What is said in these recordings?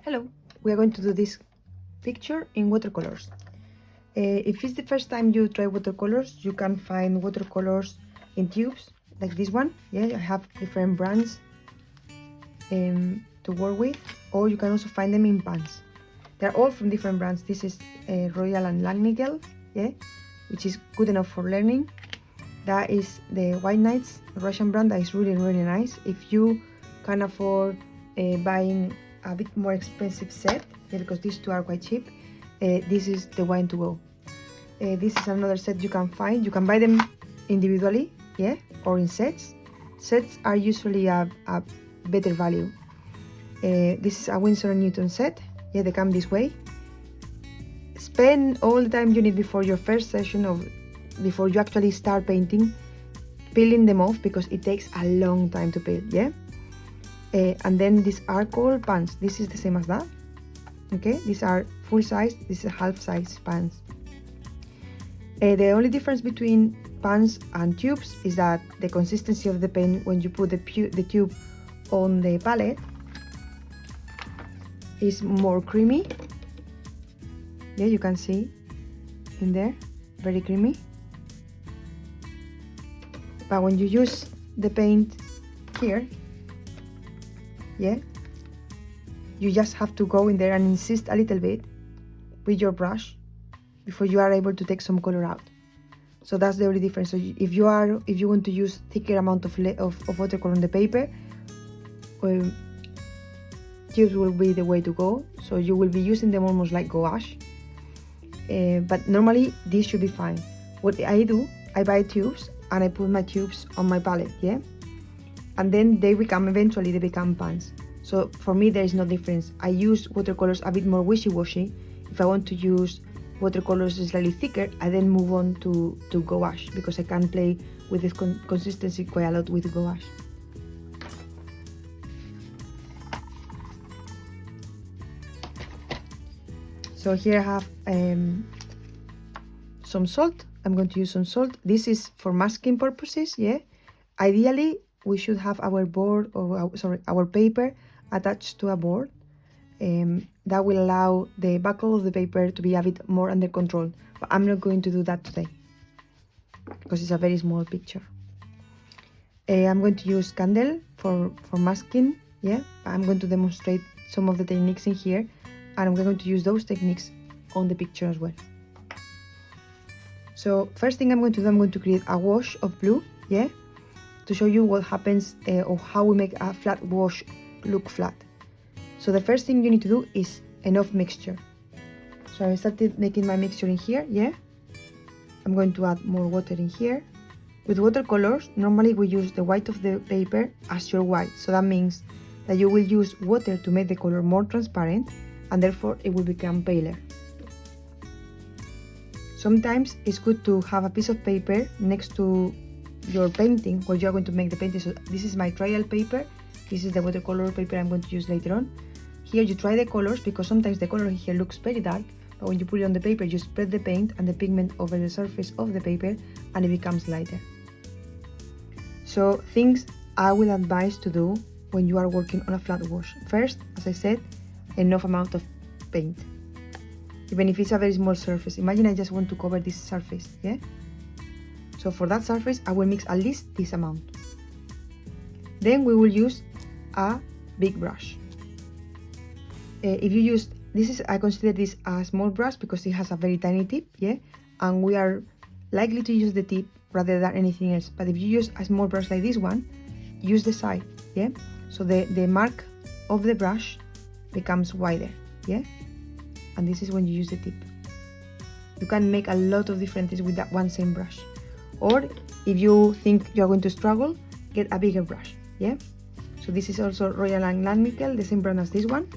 Hello, we are going to do this picture in watercolors. If it's the first time you try watercolors, you can find watercolors in tubes like this one. Yeah, I have different brands to work with, or you can also find them in pans. They're all from different brands. This is Royal and Langnickel, yeah, which is good enough for learning. That is the White Knights Russian brand. That is really nice. If you can afford buying a bit more expensive set, yeah, because these two are quite cheap, this is the one to go. This is another set you can find. You can buy them individually, yeah, or in sets. Sets are usually a better value. This is a Winsor & Newton set. Yeah, they come this way. Spend all the time you need before your first session before you actually start painting, peeling them off, because it takes a long time to peel, yeah? And then these are called pans. This is the same as that, okay? These are full size, this is half size pans. The only difference between pans and tubes is that the consistency of the paint when you put the tube on the palette is more creamy. Yeah, you can see in there, very creamy. But when you use the paint here, yeah, you just have to go in there and insist a little bit with your brush before you are able to take some color out. So that's the only difference. So if you want to use thicker amount of watercolor on the paper, tubes will be the way to go. So you will be using them almost like gouache. But normally this should be fine. What I do, I buy tubes and I put my tubes on my palette, yeah? And then eventually they become pans. So for me there is no difference. I use watercolors a bit more wishy-washy. If I want to use watercolors slightly thicker, I then move on to gouache, because I can play with this consistency quite a lot with gouache. So here I have some salt. I'm going to use some salt. This is for masking purposes, yeah? Ideally, we should have our board, or our paper attached to a board. That will allow the buckle of the paper to be a bit more under control. But I'm not going to do that today, because it's a very small picture. I'm going to use candle for masking, yeah? I'm going to demonstrate some of the techniques in here, and I'm going to use those techniques on the picture as well. So first thing I'm going to do, I'm going to create a wash of blue, yeah, to show you what happens, or how we make a flat wash look flat. So the first thing you need to do is enough mixture. So I started making my mixture in here, yeah. I'm going to add more water in here. With watercolors, normally we use the white of the paper as your white. So that means that you will use water to make the color more transparent, and therefore it will become paler. Sometimes it's good to have a piece of paper next to your painting where you are going to make the painting. So this is my trial paper. This is the watercolor paper I'm going to use later on. Here you try the colors, because sometimes the color here looks very dark, but when you put it on the paper, you spread the paint and the pigment over the surface of the paper and it becomes lighter. So things I will advise to do when you are working on a flat wash. First, as I said, enough amount of paint. Even if it's a very small surface, imagine I just want to cover this surface, yeah? So for that surface, I will mix at least this amount. Then we will use a big brush. If you use, I consider this a small brush because it has a very tiny tip, yeah? And we are likely to use the tip rather than anything else. But if you use a small brush like this one, use the side, yeah? So the mark of the brush becomes wider, yeah? And this is when you use the tip. You can make a lot of different things with that one same brush. Or if you think you're going to struggle, get a bigger brush, yeah? So this is also Royal and Langnickel, the same brand as this one.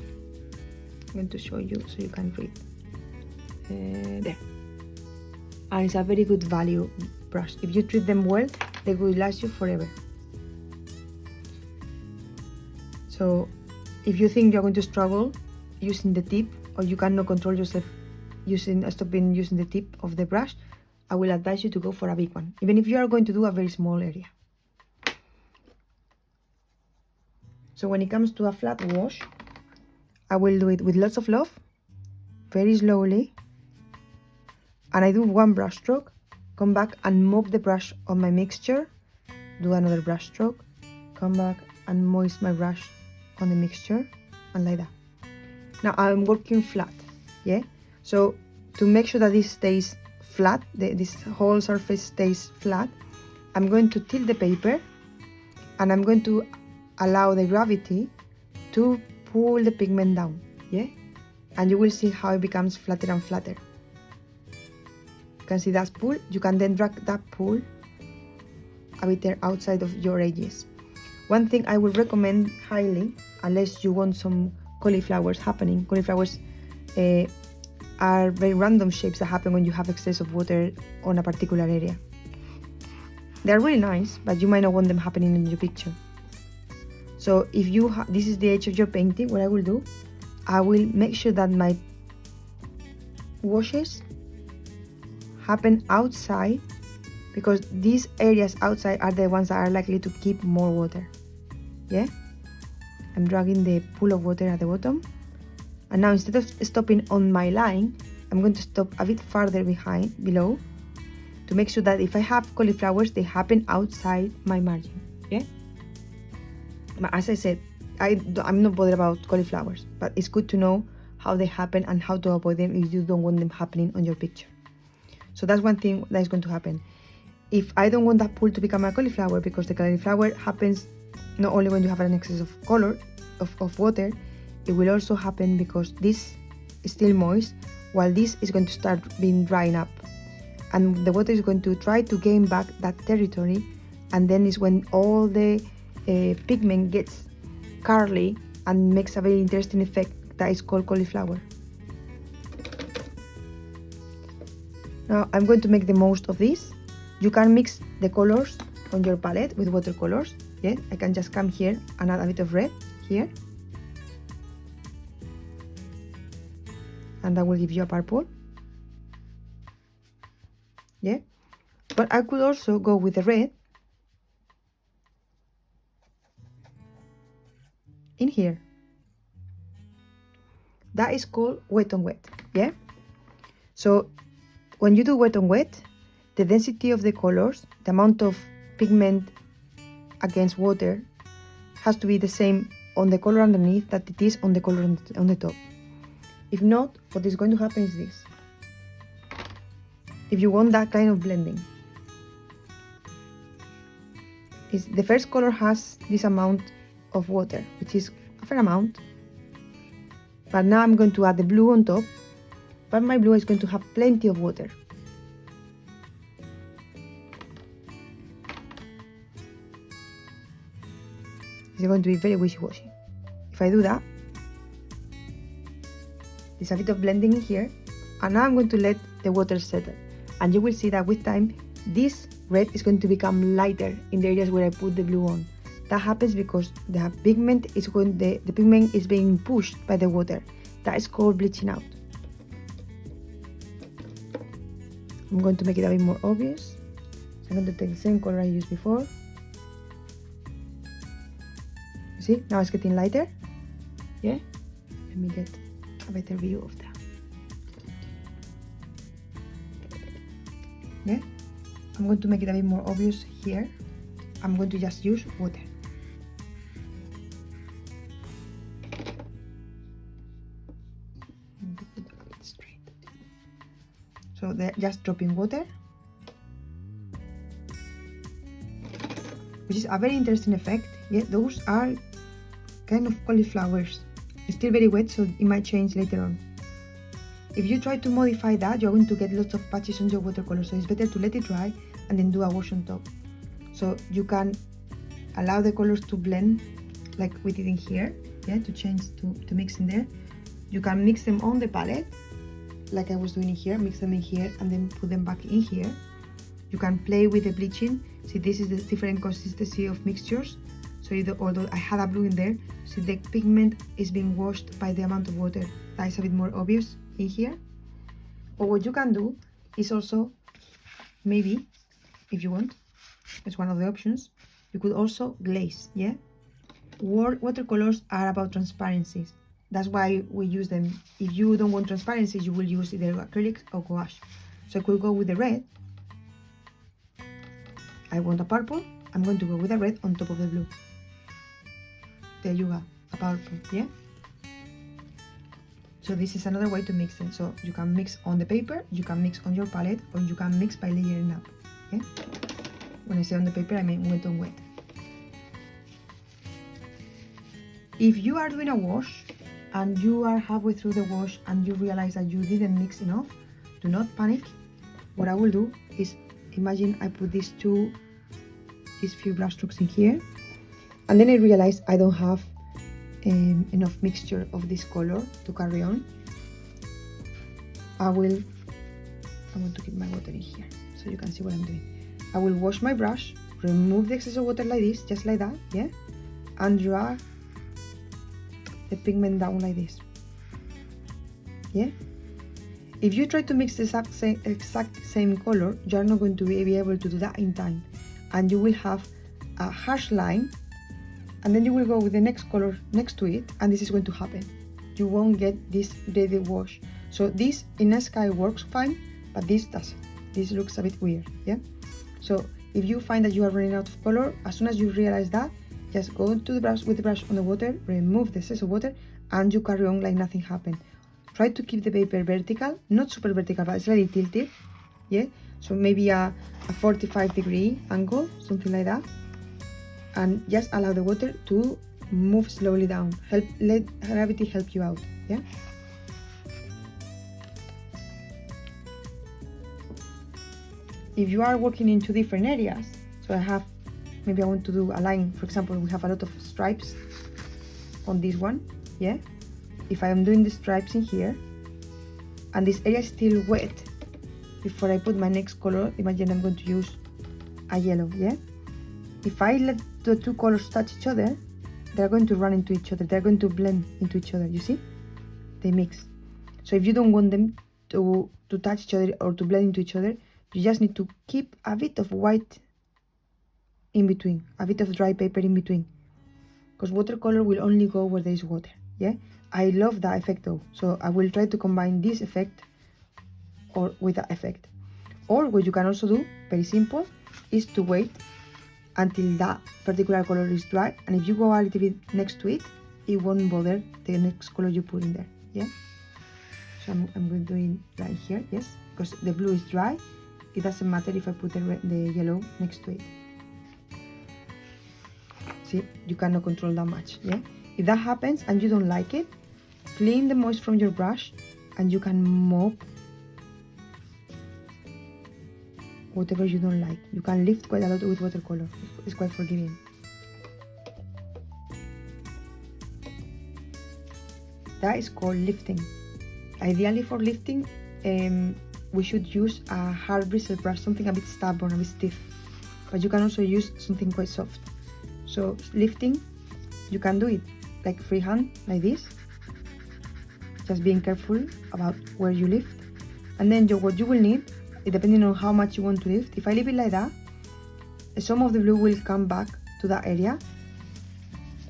I'm going to show you so you can read. There. And it's a very good value brush. If you treat them well, they will last you forever. So if you think you're going to struggle using the tip, or you cannot control yourself stopping using the tip of the brush, I will advise you to go for a big one, even if you are going to do a very small area. So when it comes to a flat wash, I will do it with lots of love, very slowly, and I do one brush stroke, come back and mop the brush on my mixture, do another brush stroke, come back and moist my brush on the mixture, and like that. Now I'm working flat, yeah? So to make sure that this stays flat, this whole surface stays flat, I'm going to tilt the paper and I'm going to allow the gravity to pull the pigment down, yeah? And you will see how it becomes flatter and flatter. You can see that pull. You can then drag that pull a bit there outside of your edges. One thing I would recommend highly, unless you want some cauliflowers happening. Cauliflowers are very random shapes that happen when you have excess of water on a particular area. They're really nice, but you might not want them happening in your picture. So if you this is the edge of your painting, what I will do, I will make sure that my washes happen outside, because these areas outside are the ones that are likely to keep more water. Yeah, I'm dragging the pool of water at the bottom, and now instead of stopping on my line, I'm going to stop a bit farther below, to make sure that if I have cauliflowers, they happen outside my margin. Yeah, but as I said, I'm not bothered about cauliflowers, but it's good to know how they happen and how to avoid them if you don't want them happening on your picture. So that's one thing that is going to happen. If I don't want that pool to become a cauliflower, because the cauliflower happens not only when you have an excess of color, of water, it will also happen because this is still moist, while this is going to start being drying up. And the water is going to try to gain back that territory, and then is when all the pigment gets curly and makes a very interesting effect that is called cauliflower. Now I'm going to make the most of this. You can mix the colors on your palette with watercolors. Yeah, I can just come here and add a bit of red here, and that will give you a purple. Yeah, but I could also go with the red in here. That is called wet on wet. Yeah, so when you do wet on wet, the density of the colors, the amount of pigment against water, has to be the same on the color underneath that it is on the color on the top. If not, what is going to happen is this. If you want that kind of blending, is the first color has this amount of water, which is a fair amount, but now I'm going to add the blue on top, but my blue is going to have plenty of water. It's going to be very wishy-washy. If I do that, there's a bit of blending in here, and now I'm going to let the water settle, and you will see that with time this red is going to become lighter in the areas where I put the blue on. That happens because the pigment is the pigment is being pushed by the water. That is called bleaching out. I'm going to make it a bit more obvious. So I'm going to take the same color I used before. You see, now it's getting lighter. Yeah, let me get a better view of that. Yeah, I'm going to make it a bit more obvious here. I'm going to just use water. So they're just dropping water, which is a very interesting effect. Yeah, those are kind of cauliflowers. It's still very wet, so it might change later on. If you try to modify that, you're going to get lots of patches on your watercolor, so it's better to let it dry and then do a wash on top. So you can allow the colors to blend like we did in here, yeah, to change to mix in there. You can mix them on the palette like I was doing in here, mix them in here and then put them back in here. You can play with the bleaching. See, this is the different consistency of mixtures. So although I had a blue in there, see the pigment is being washed by the amount of water. That is a bit more obvious in here. Or what you can do is also, maybe, if you want, it's one of the options, you could also glaze, yeah? Watercolors are about transparencies. That's why we use them. If you don't want transparency, you will use either acrylic or gouache. So I could go with the red. I want a purple. I'm going to go with a red on top of the blue. There you go, a purple, yeah? So this is another way to mix them. So you can mix on the paper, you can mix on your palette, or you can mix by layering up, yeah? When I say on the paper, I mean wet on wet. If you are doing a wash and you are halfway through the wash and you realize that you didn't mix enough, do not panic. What I will do is, imagine I put these few brush strokes in here, and then I realize I don't have enough mixture of this color to carry on. I want to keep my water in here so you can see what I'm doing. I will wash my brush, remove the excess of water like this, just like that, yeah, and drag the pigment down like this, yeah. If you try to mix the exact same color, you are not going to be able to do that in time, and you will have a harsh line, and then you will go with the next color next to it, and this is going to happen. You won't get this ready wash. So this in a sky works fine, but this doesn't. This looks a bit weird, yeah? So if you find that you are running out of color, as soon as you realize that, just go to the brush with the brush on the water, remove the excess of water, and you carry on like nothing happened. Try to keep the paper vertical, not super vertical, but slightly tilted, yeah? So maybe a 45-degree angle, something like that. And just allow the water to move slowly down. Let gravity help you out, yeah? If you are working in two different areas, so maybe I want to do a line, for example, we have a lot of stripes on this one, yeah? If I am doing the stripes in here, and this area is still wet, before I put my next color, imagine I'm going to use a yellow, yeah? If I let the two colors touch each other, they're going to run into each other, they're going to blend into each other, you see? They mix. So if you don't want them to touch each other or to blend into each other, you just need to keep a bit of white in between, a bit of dry paper in between, because watercolor will only go where there is water, yeah? I love that effect though, so I will try to combine this effect or with that effect. Or what you can also do, very simple, is to wait until that particular color is dry, and if you go a little bit next to it, it won't bother the next color you put in there, yeah? So I'm going to do it right here, yes, because the blue is dry. It doesn't matter if I put the yellow next to it. See, you cannot control that much, yeah? If that happens and you don't like it, clean the moist from your brush and you can mop whatever you don't like. You can lift quite a lot with watercolor. It's quite forgiving. That is called lifting. Ideally for lifting, we should use a hard bristle brush, something a bit stubborn, a bit stiff. But you can also use something quite soft. So lifting, you can do it like freehand, like this. Just being careful about where you lift. And then what you will need, depending on how much you want to lift, if I leave it like that, some of the blue will come back to that area,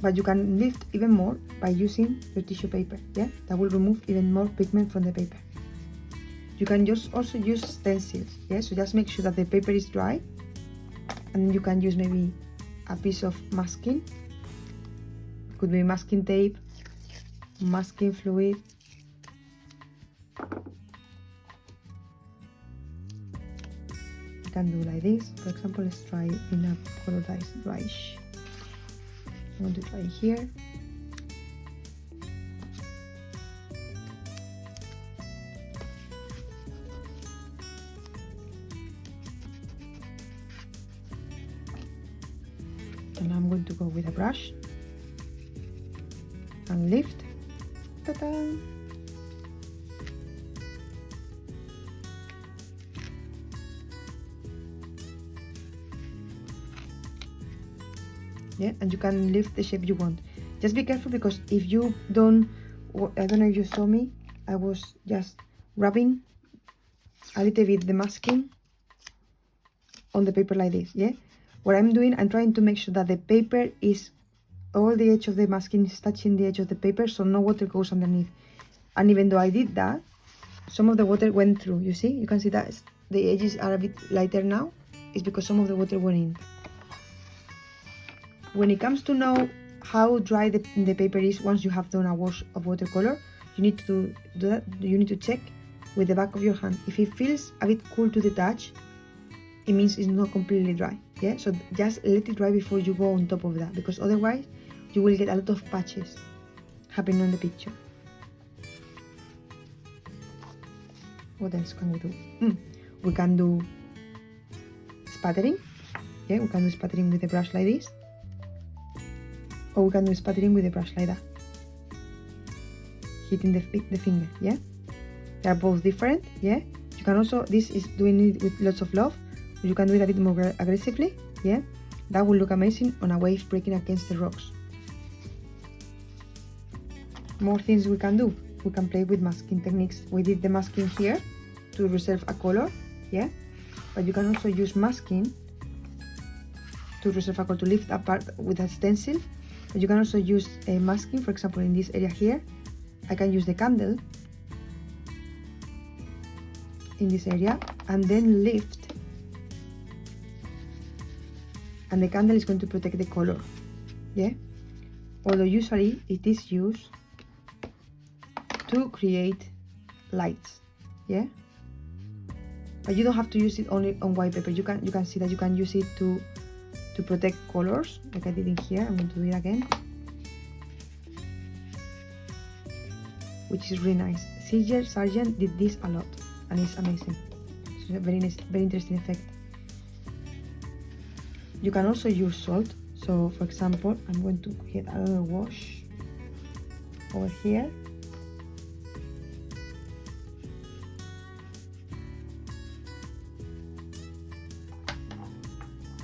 but you can lift even more by using your tissue paper, yeah? That will remove even more pigment from the paper. You can also use stencils, yeah? So just make sure that the paper is dry, and you can use maybe a piece of masking. Could be masking tape, masking fluid. You can do like this. For example, let's try in a color that is dryish. I'm going to try here. And I'm going to go with a brush and lift. Ta-da! Yeah, and you can lift the shape you want. Just be careful, because if you don't, I don't know if you saw me, I was just rubbing a little bit the masking on the paper like this, yeah? What I'm doing, I'm trying to make sure that the paper is all the edge of the masking is touching the edge of the paper, so no water goes underneath. And even though I did that, some of the water went through. You see, you can see that the edges are a bit lighter now. It's because some of the water went in. When it comes to know how dry the paper is once you have done a wash of watercolor, you need to do that. You need to check with the back of your hand. If it feels a bit cool to the touch, it means it's not completely dry. Yeah, so just let it dry before you go on top of that, because otherwise you will get a lot of patches happening on the picture. What else can we do? We can do spattering. Yeah, we can do spattering with a brush like this, or we can do spattering with a brush like that, hitting the finger. Yeah, they are both different. Yeah, you can also, this is doing it with lots of love. You can do it a bit more aggressively. Yeah, that will look amazing on a wave breaking against the rocks. More things we can do. We can play with masking techniques. We did the masking here to reserve a color. Yeah, but you can also use masking to reserve a color, to lift apart with a stencil. But you can also use a masking, for example, in this area here. I can use the candle in this area and then lift, and the candle is going to protect the color. Yeah, although usually it is used to create lights. Yeah, but you don't have to use it only on white paper. You can see that you can use it to protect colors, like I did in here. I'm going to do it again, which is really nice. C.J. Sargent did this a lot, and it's amazing. It's a very nice, very interesting effect. You can also use salt. So, for example, I'm going to get another wash over here.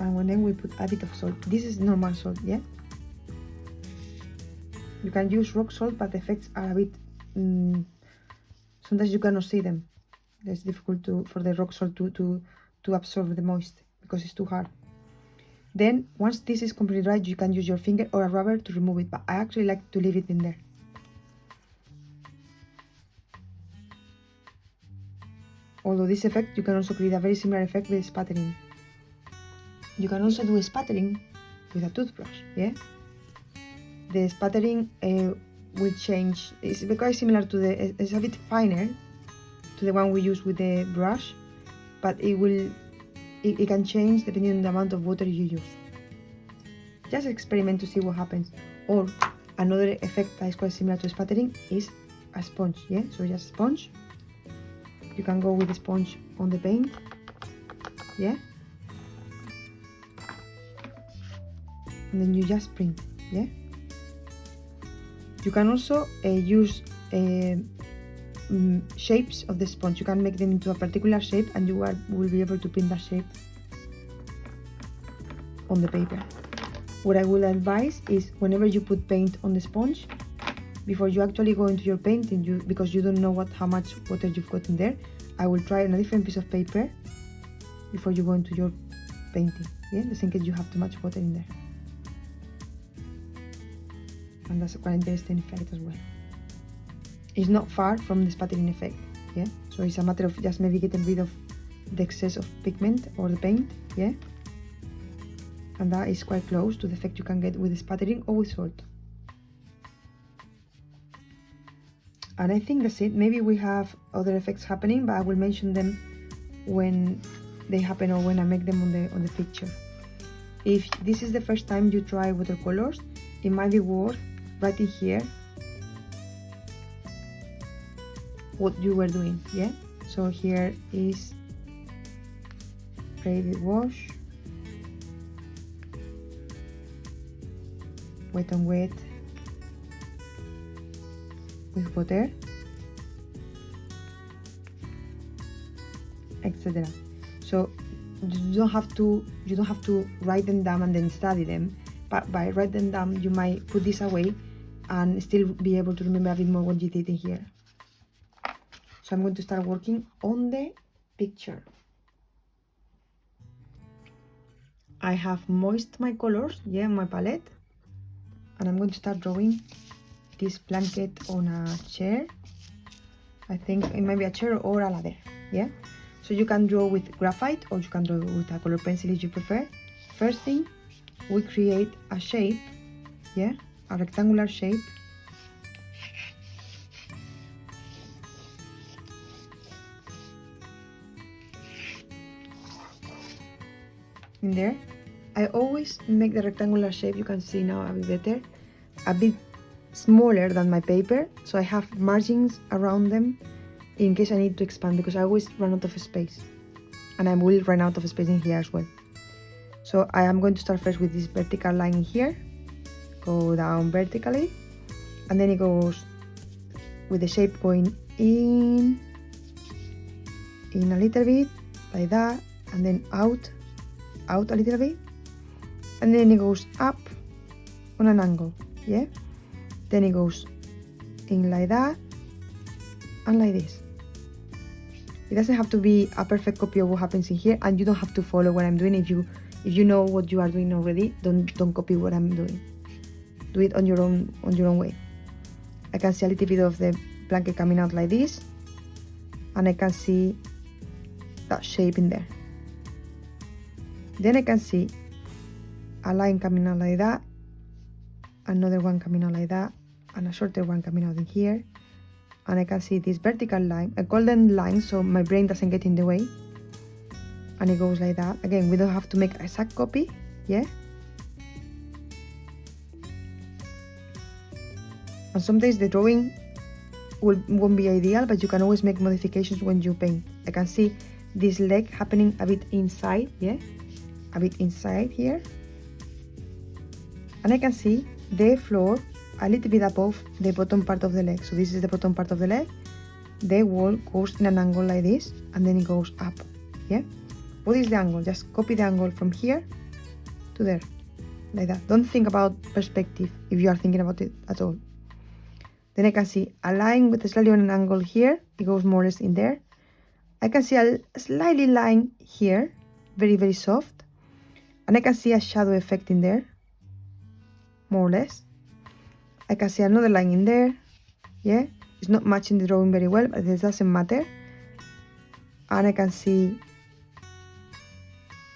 And then we put a bit of salt. This is normal salt, yeah? You can use rock salt, but the effects are a bit... sometimes you cannot see them. It's difficult for the rock salt to absorb the moist, because it's too hard. Then, once this is completely dry, you can use your finger or a rubber to remove it, but I actually like to leave it in there. Although this effect, you can also create a very similar effect with spattering. You can also do a spattering with a toothbrush, yeah? The spattering will change. It's quite similar to it's a bit finer to the one we use with the brush, but it can change depending on the amount of water you use. Just experiment to see what happens. Or another effect that is quite similar to spattering is a sponge, yeah? So just sponge. You can go with the sponge on the paint, yeah? And then you just print, yeah? You can also use shapes of the sponge. You can make them into a particular shape, and you will be able to print that shape on the paper. What I would advise is, whenever you put paint on the sponge, before you actually go into your painting, because you don't know how much water you've got in there, I will try on a different piece of paper before you go into your painting, yeah? Just in case you have too much water in there. And that's quite an interesting effect as well. It's not far from the spattering effect, yeah? So it's a matter of just maybe getting rid of the excess of pigment or the paint, yeah? And that is quite close to the effect you can get with the spattering or with salt. And I think that's it. Maybe we have other effects happening, but I will mention them when they happen or when I make them on the picture. If this is the first time you try watercolors, it might be worth writing here what you were doing, yeah? So here is braided wash, wet on wet with water, etc. So you don't have to write them down and then study them, but by writing them down you might put this away and still be able to remember a bit more what you did in here. So I'm going to start working on the picture. I have moistened my colors, yeah, my palette, and I'm going to start drawing this blanket on a chair. I think it might be a chair or a ladder, yeah? So you can draw with graphite or you can draw with a color pencil if you prefer. First thing, we create a shape, yeah? A rectangular shape. In there. I always make the rectangular shape, you can see now a bit better, a bit smaller than my paper, so I have margins around them in case I need to expand, because I always run out of space, and I will run out of space in here as well. So I am going to start first with this vertical line here, go down vertically, and then it goes with the shape going in a little bit like that, and then out a little bit, and then it goes up on an angle, yeah? Then it goes in like that and like this. It doesn't have to be a perfect copy of what happens in here, and you don't have to follow what I'm doing. If you know what you are doing already, don't copy what I'm doing. Do it on your own way. I can see a little bit of the blanket coming out like this, and I can see that shape in there. Then I can see a line coming out like that, another one coming out like that, and a shorter one coming out in here, and I can see this vertical line, a golden line, so my brain doesn't get in the way, and it goes like that. Again, we don't have to make a exact copy, yeah? And sometimes the drawing won't be ideal, but you can always make modifications when you paint. I can see this leg happening a bit inside, yeah? A bit inside here. And I can see the floor a little bit above the bottom part of the leg. So this is the bottom part of the leg. The wall goes in an angle like this, and then it goes up, yeah? What is the angle? Just copy the angle from here to there, like that. Don't think about perspective if you are thinking about it at all. Then I can see a line with a slightly on an angle here. It goes more or less in there. I can see a slightly line here, very, very soft. And I can see a shadow effect in there, more or less. I can see another line in there, yeah? It's not matching the drawing very well, but it doesn't matter. And I can see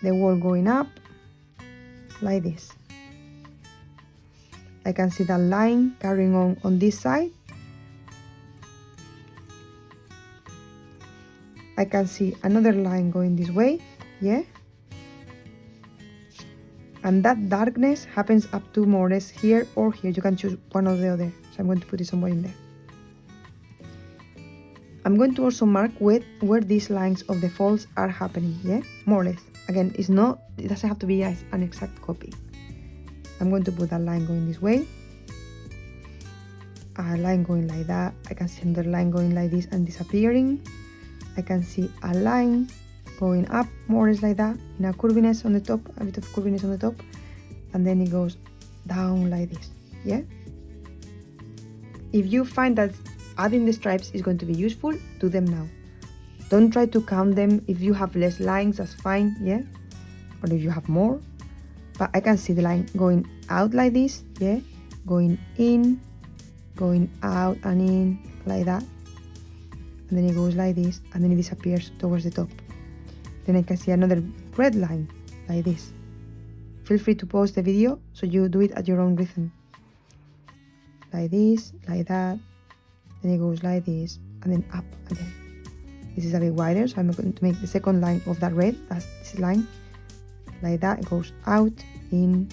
the wall going up, like this. I can see that line carrying on this side. I can see another line going this way, yeah? And that darkness happens up to more or less here or here. You can choose one or the other. So I'm going to put it somewhere in there. I'm going to also mark where these lines of the folds are happening, yeah? More or less. Again, it doesn't have to be an exact copy. I'm going to put that line going this way, a line going like that. I can see another line going like this and disappearing. I can see a line going up more or less like that, in a curviness on the top, a bit of curviness on the top, and then it goes down like this, yeah? If you find that adding the stripes is going to be useful, do them now. Don't try to count them. If you have less lines, that's fine, yeah? Or if you have more. But I can see the line going out like this, yeah? Going in, going out and in, like that. And then it goes like this, and then it disappears towards the top. Then I can see another red line, like this. Feel free to pause the video so you do it at your own rhythm. Like this, like that. Then it goes like this, and then up again. This is a bit wider, so I'm going to make the second line of that red, that's this line. Like that, it goes out, in,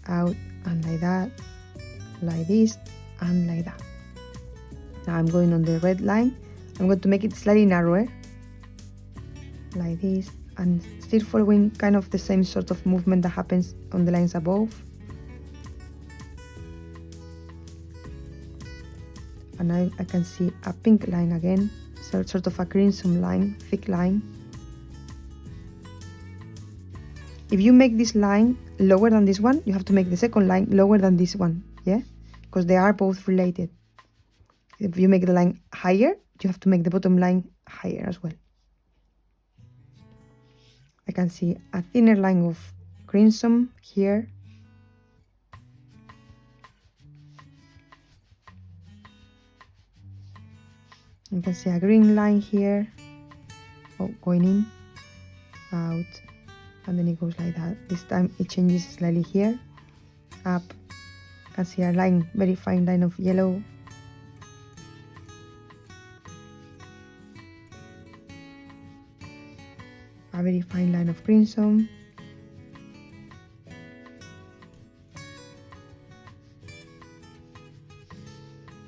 out, and like that. Like this, and like that. Now I'm going on the red line. I'm going to make it slightly narrower, like this, and still following kind of the same sort of movement that happens on the lines above. And now I can see a pink line again, so sort of a crimson line, thick line. If you make this line lower than this one, you have to make the second line lower than this one, yeah? Because they are both related. If you make the line higher, you have to make the bottom line higher as well. I can see a thinner line of crimson here. You can see a green line here, going in, out, and then it goes like that. This time it changes slightly here, up. You can see a line, very fine line of yellow. A very fine line of crimson.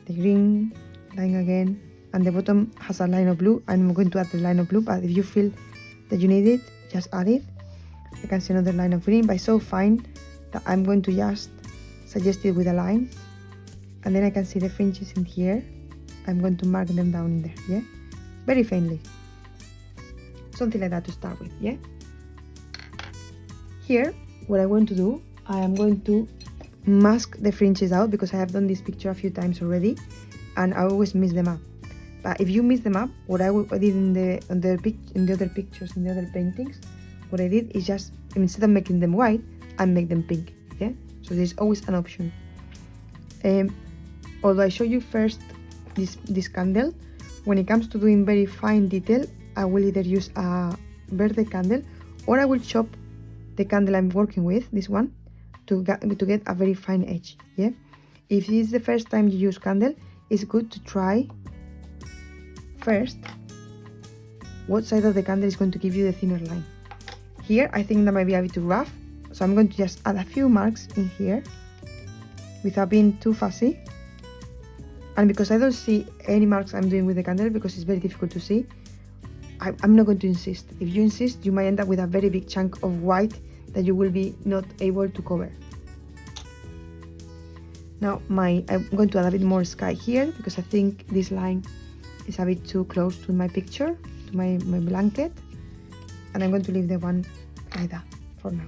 The green line again, and the bottom has a line of blue. I'm going to add the line of blue, but if you feel that you need it, just add it. I can see another line of green, but it's so fine that I'm going to just suggest it with a line, and then I can see the fringes in here. I'm going to mark them down in there, yeah, very faintly, something like that to start with, yeah. Here, what I'm going to do, I am going to mask the fringes out because I have done this picture a few times already, and I always mix them up. But if you mix them up, what I did in the other pictures, in the other paintings, what I did is just, instead of making them white, I make them pink, yeah? So there's always an option. Although I show you first this candle, when it comes to doing very fine detail, I will either use a verde candle, or I will chop the candle I'm working with, this one, to get a very fine edge, yeah? If this is the first time you use candle, it's good to try first what side of the candle is going to give you the thinner line. Here, I think that might be a bit too rough, so I'm going to just add a few marks in here without being too fussy. And because I don't see any marks I'm doing with the candle, because it's very difficult to see, I'm not going to insist. If you insist, you might end up with a very big chunk of white that you will be not able to cover. Now I'm going to add a bit more sky here, because I think this line is a bit too close to my picture, to my blanket, and I'm going to leave the one like that for now.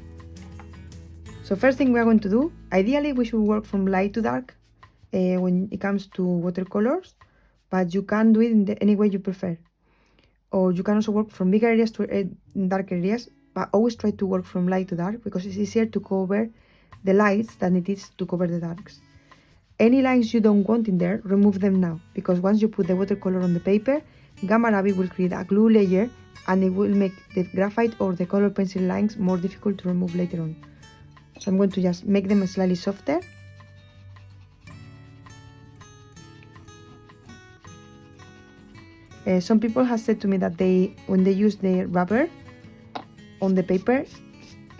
So first thing we are going to do, ideally we should work from light to dark when it comes to watercolors, but you can do it in any way you prefer. Or you can also work from bigger areas to dark areas, but always try to work from light to dark, because it's easier to cover the lights than it is to cover the darks. Any lines you don't want in there, remove them now, because once you put the watercolor on the paper, Gamma Rabbit will create a glue layer, and it will make the graphite or the color pencil lines more difficult to remove later on. So I'm going to just make them slightly softer. Some people have said to me that when they use the rubber on the paper,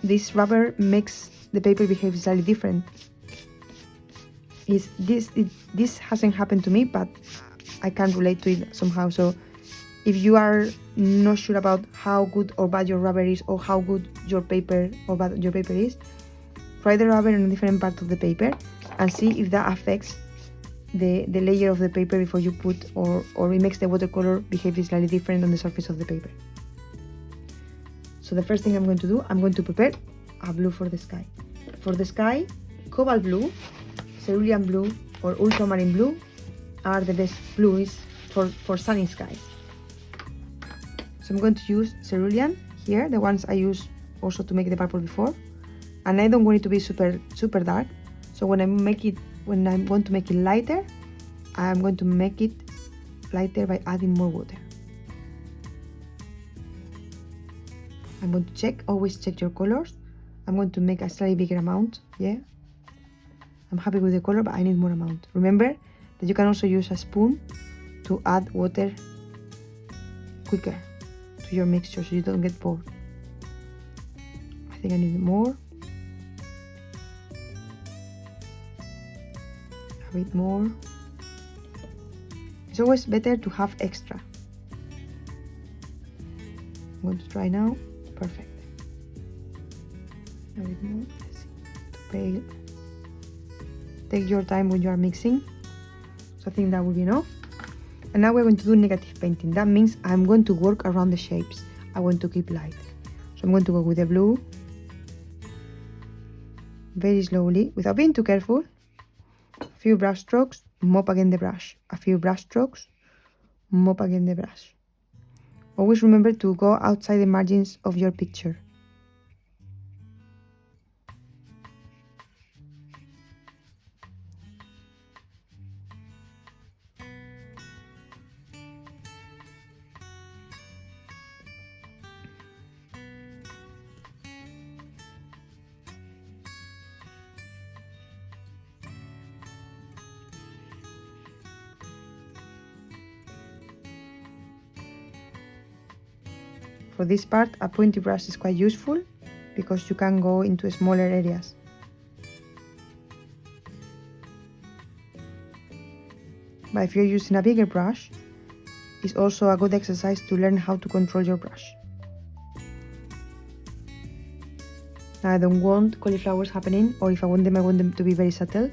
this rubber makes the paper behave slightly different. This hasn't happened to me, but I can relate to it somehow. So if you are not sure about how good or bad your rubber is, or how good your paper or bad your paper is, try the rubber on a different part of the paper and see if that affects the layer of the paper before you put, or it makes the watercolor behave slightly different on the surface of the paper. So the first thing I'm going to do, I'm going to prepare a blue for the sky. For the sky, cobalt blue, cerulean blue, or ultramarine blue are the best blues for sunny skies. So I'm going to use cerulean here, the ones I used also to make the purple before, and I don't want it to be super dark. So when I want to make it lighter, I'm going to make it lighter by adding more water. I'm going to always check your colors. I'm going to make a slightly bigger amount, yeah. I'm happy with the color, but I need more amount. Remember that you can also use a spoon to add water quicker to your mixture so you don't get bored. I think I need more. A bit more. It's always better to have extra. I'm going to try now. Perfect. A bit more. Let's see. Too pale. Take your time when you are mixing. So I think that will be enough. And now we're going to do negative painting. That means I'm going to work around the shapes. I want to keep light. So I'm going to go with the blue. Very slowly, without being too careful. A few brush strokes, mop again the brush. A few brush strokes, mop again the brush. Always remember to go outside the margins of your picture. for this part, a pointy brush is quite useful because you can go into smaller areas. But if you're using a bigger brush, it's also a good exercise to learn how to control your brush. Now I don't want cauliflowers happening, or if I want them to be very subtle.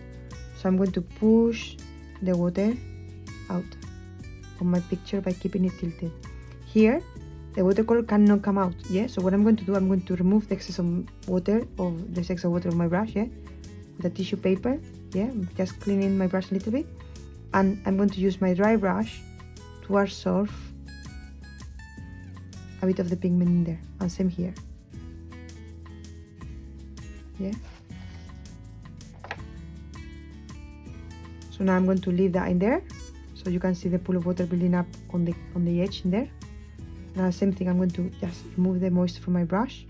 So I'm going to push the water out on my picture by keeping it tilted. Here, the watercolor cannot come out, yeah? So what I'm going to do, I'm going to remove the excess of water of my brush, yeah? With a tissue paper, yeah? I'm just cleaning my brush a little bit. And I'm going to use my dry brush to absorb a bit of the pigment in there. And same here. Yeah? So now I'm going to leave that in there, so you can see the pool of water building up on the edge in there. Now same thing, I'm going to just remove the moisture from my brush.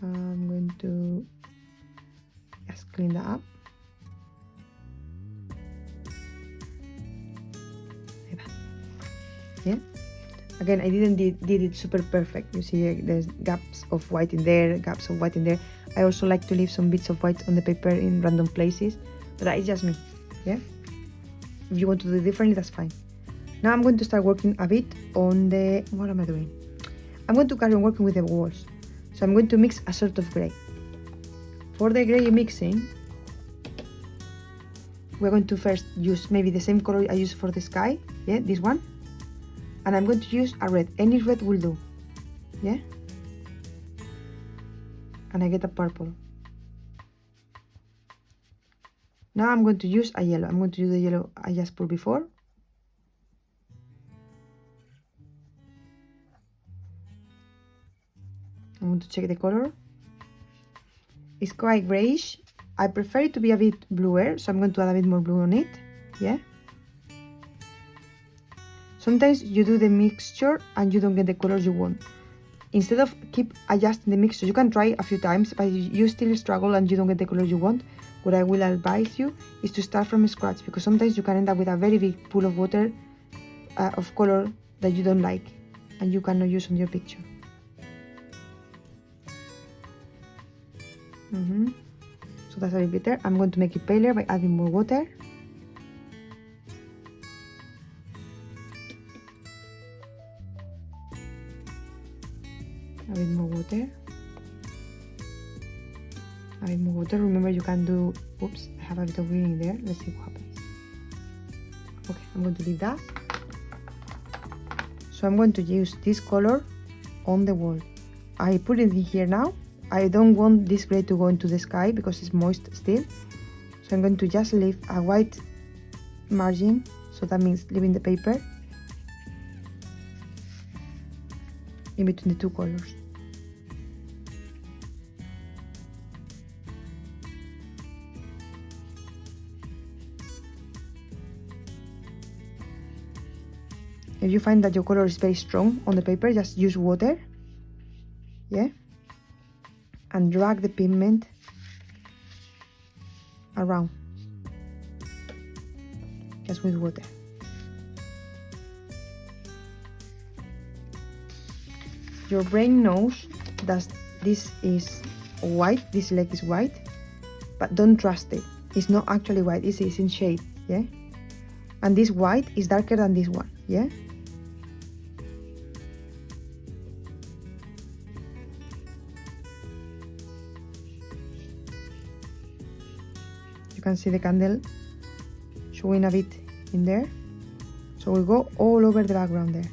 I'm going to just clean that up. Yeah. Again, I didn't did it super perfect. You see, there's gaps of white in there, gaps of white in there. I also like to leave some bits of white on the paper in random places, but that is just me. Yeah. If you want to do it differently, that's fine. Now I'm going to start working a bit on the, what am I doing? I'm going to carry on working with the walls. So I'm going to mix a sort of gray. For the gray mixing, we're going to first use maybe the same color I used for the sky, yeah, this one. And I'm going to use a red, any red will do, yeah? And I get a purple. Now I'm going to use a yellow. I'm going to use the yellow I just put before. I'm going to check the color. It's quite grayish. I prefer it to be a bit bluer, so I'm going to add a bit more blue on it, yeah? Sometimes you do the mixture and you don't get the colors you want. Instead of keep adjusting the mixture, you can try a few times, but you still struggle and you don't get the colors you want, what I will advise you is to start from scratch, because sometimes you can end up with a very big pool of water of color that you don't like and you cannot use on your picture. So that's a bit better. I'm going to make it paler by adding more water. A bit more water. A bit more water. Remember, you can do, oops, I have a bit of green in there. Let's see what happens. Okay, I'm going to leave that. So I'm going to use this color on the wall. I put it in here now. I don't want this gray to go into the sky because it's moist still. So I'm going to just leave a white margin. So that means leaving the paper in between the two colors. If you find that your color is very strong on the paper, just use water, yeah, and drag the pigment around, just with water. Your brain knows that this is white, this leg is white, but don't trust it. It's not actually white, it's in shade, yeah? And this white is darker than this one, yeah? You can see the candle showing a bit in there. So we'll go all over the background there.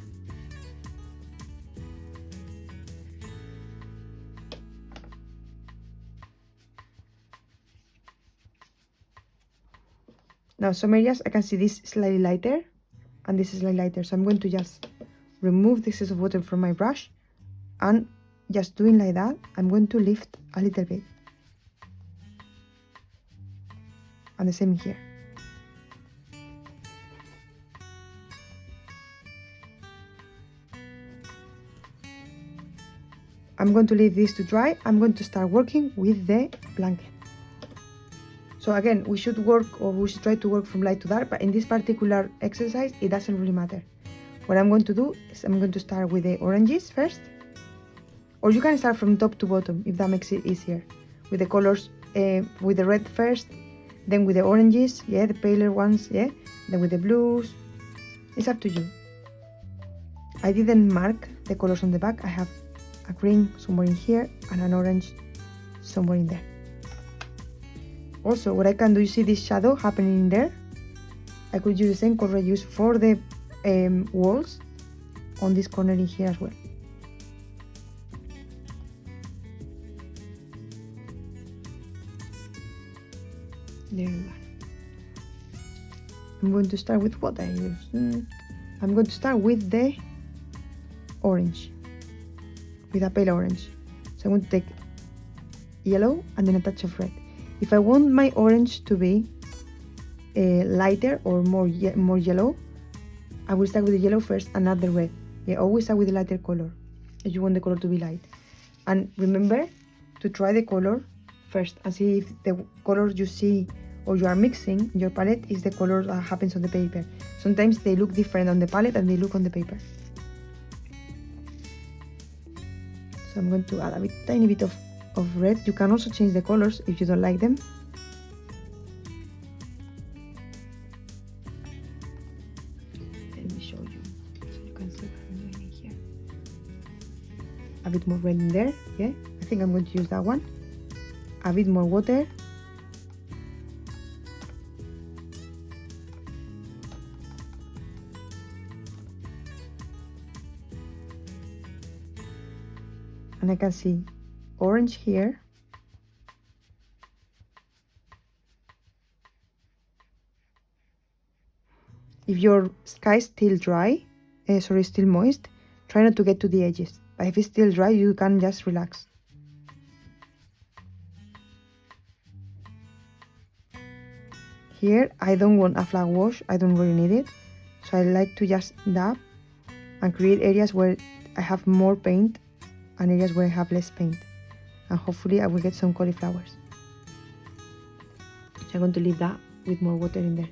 Now some areas I can see this slightly lighter and this is slightly lighter, so I'm going to just remove the excess of water from my brush, and just doing like that, I'm going to lift a little bit. And the same here. I'm going to leave this to dry. I'm going to start working with the blanket. So again, we should try to work from light to dark, but in this particular exercise, it doesn't really matter. What I'm going to do is I'm going to start with the oranges first, or you can start from top to bottom if that makes it easier, with the colors, with the red first, then with the oranges, yeah, the paler ones, yeah, then with the blues. It's up to you. I didn't mark the colors on the back. I have a green somewhere in here and an orange somewhere in there. Also, what I can do, you see this shadow happening in there? I could use the same color I used for the walls on this corner in here as well. There you are. I'm going to start with what I use. I'm going to start with the orange, with a pale orange. So I'm going to take yellow and then a touch of red. If I want my orange to be lighter or more yellow, I will start with the yellow first and add the red. Yeah, always start with the lighter color if you want the color to be light. And remember to try the color first and see if the colors you see or you are mixing in your palette is the color that happens on the paper. Sometimes they look different on the palette than they look on the paper. So I'm going to add a tiny bit of red. You can also change the colors if you don't like them. Let me show you so you can see what I'm doing here. A bit more red in there, yeah. I think I'm going to use that one. A bit more water. And I can see orange here. If your sky is still dry, still moist, try not to get to the edges. But if it's still dry, you can just relax. Here, I don't want a flat wash, I don't really need it. So I like to just dab and create areas where I have more paint and areas where I have less paint. And hopefully I will get some cauliflowers. So I'm going to leave that with more water in there.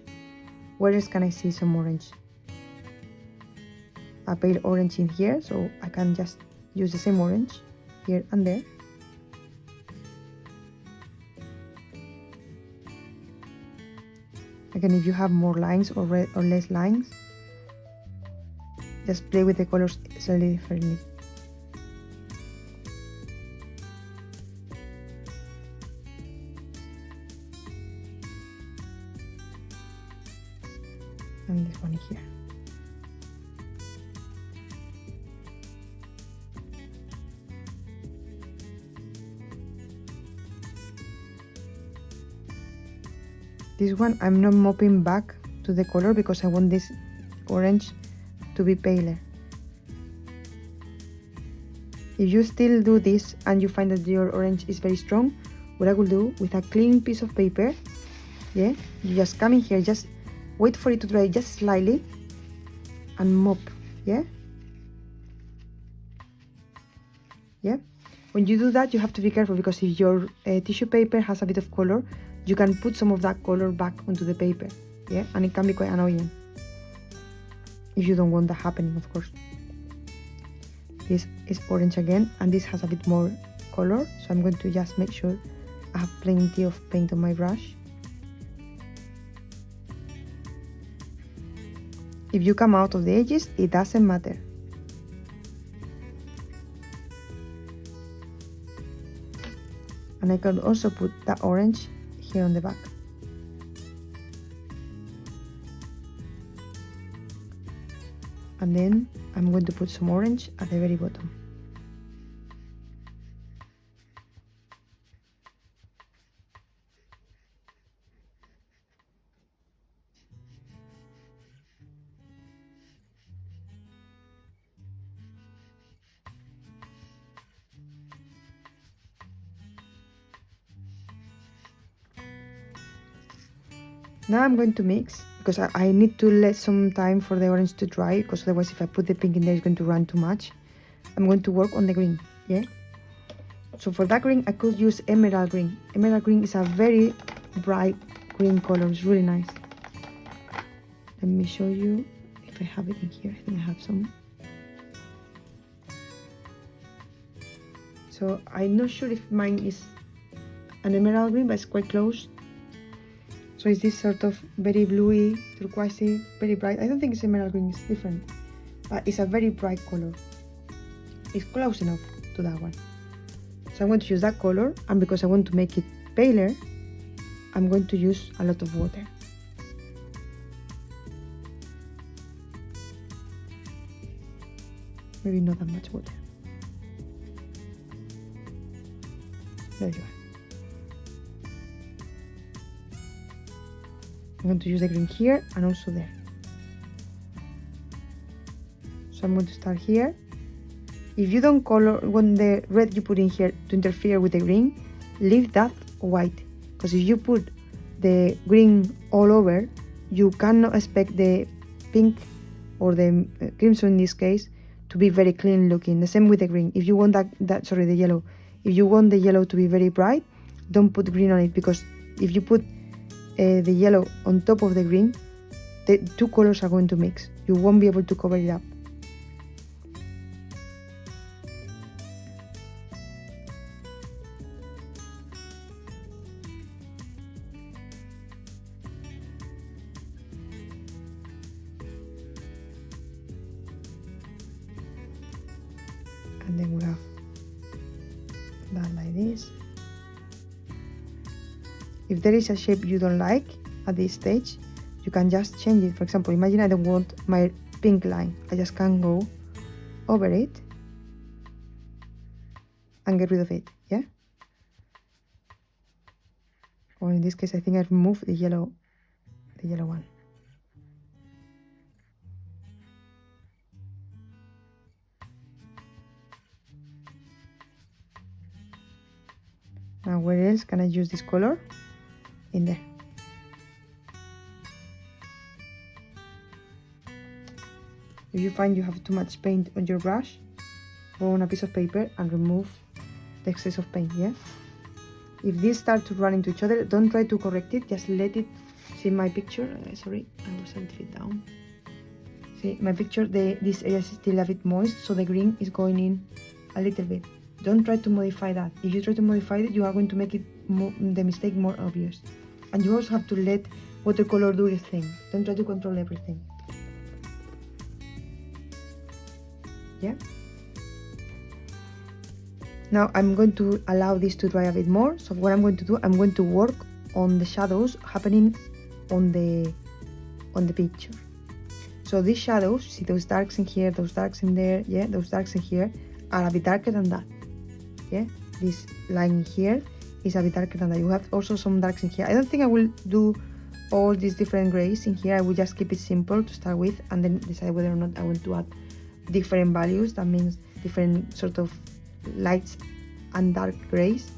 Where else can I see some orange? A pale orange in here, so I can just use the same orange here and there. Again, if you have more lines or red or less lines, just play with the colors slightly differently. And this one here. This one I'm not mopping back to the color because I want this orange to be paler. If you still do this and you find that your orange is very strong, what I will do with a clean piece of paper, yeah, you just come in here, just wait for it to dry just slightly and mop, yeah? Yeah? When you do that, you have to be careful because if your tissue paper has a bit of color, you can put some of that color back onto the paper, yeah? And it can be quite annoying if you don't want that happening, of course. This is orange again, and this has a bit more color, so I'm going to just make sure I have plenty of paint on my brush. If you come out of the edges, it doesn't matter. And I can also put that orange here on the back. And then I'm going to put some orange at the very bottom. Now I'm going to mix, because I need to let some time for the orange to dry, because otherwise if I put the pink in there it's going to run too much. I'm going to work on the green, yeah? So for that green I could use emerald green. Emerald green is a very bright green color, it's really nice. Let me show you if if I have it in here. I think I have some. So I'm not sure if mine is an emerald green, but it's quite close. So it's this sort of very bluey, turquoisey, very bright. I don't think it's emerald green, it's different. But it's a very bright color. It's close enough to that one. So I'm going to use that color, and because I want to make it paler, I'm going to use a lot of water. Maybe not that much water. There you are. I'm going to use the green here and also there. So I'm going to start here. If you don't want the red you put in here to interfere with the green, leave that white. Because if you put the green all over, you cannot expect the pink or the crimson in this case to be very clean looking. The same with the green. If you want the yellow. If you want the yellow to be very bright, don't put green on it, because if you put the yellow on top of the green, the two colors are going to mix. You won't be able to cover it up. And then we have that like this. If there is a shape you don't like at this stage, you can just change it. For example, imagine I don't want my pink line. I just can go over it and get rid of it, yeah? Or in this case, I think I removed the yellow one. Now where else can I use this color? In there. If you find you have too much paint on your brush, go on a piece of paper and remove the excess of paint, yeah? If these start to run into each other, don't try to correct it, just let it. See my picture, sorry, I was a little bit down. See my picture, this area is still a bit moist, so the green is going in a little bit. Don't try to modify that. If you try to modify it, you are going to make it the mistake more obvious. And you also have to let watercolor do its thing. Don't try to control everything. Yeah? Now I'm going to allow this to dry a bit more. So what I'm going to do, I'm going to work on the shadows happening on the picture. So these shadows, see those darks in here, those darks in there, yeah, those darks in here are a bit darker than that. Yeah, this line here is a bit darker than that. You have also some darks in here. I don't think I will do all these different grays in here. I will just keep it simple to start with, and then decide whether or not I want to add different values. That means different sort of lights and dark grays.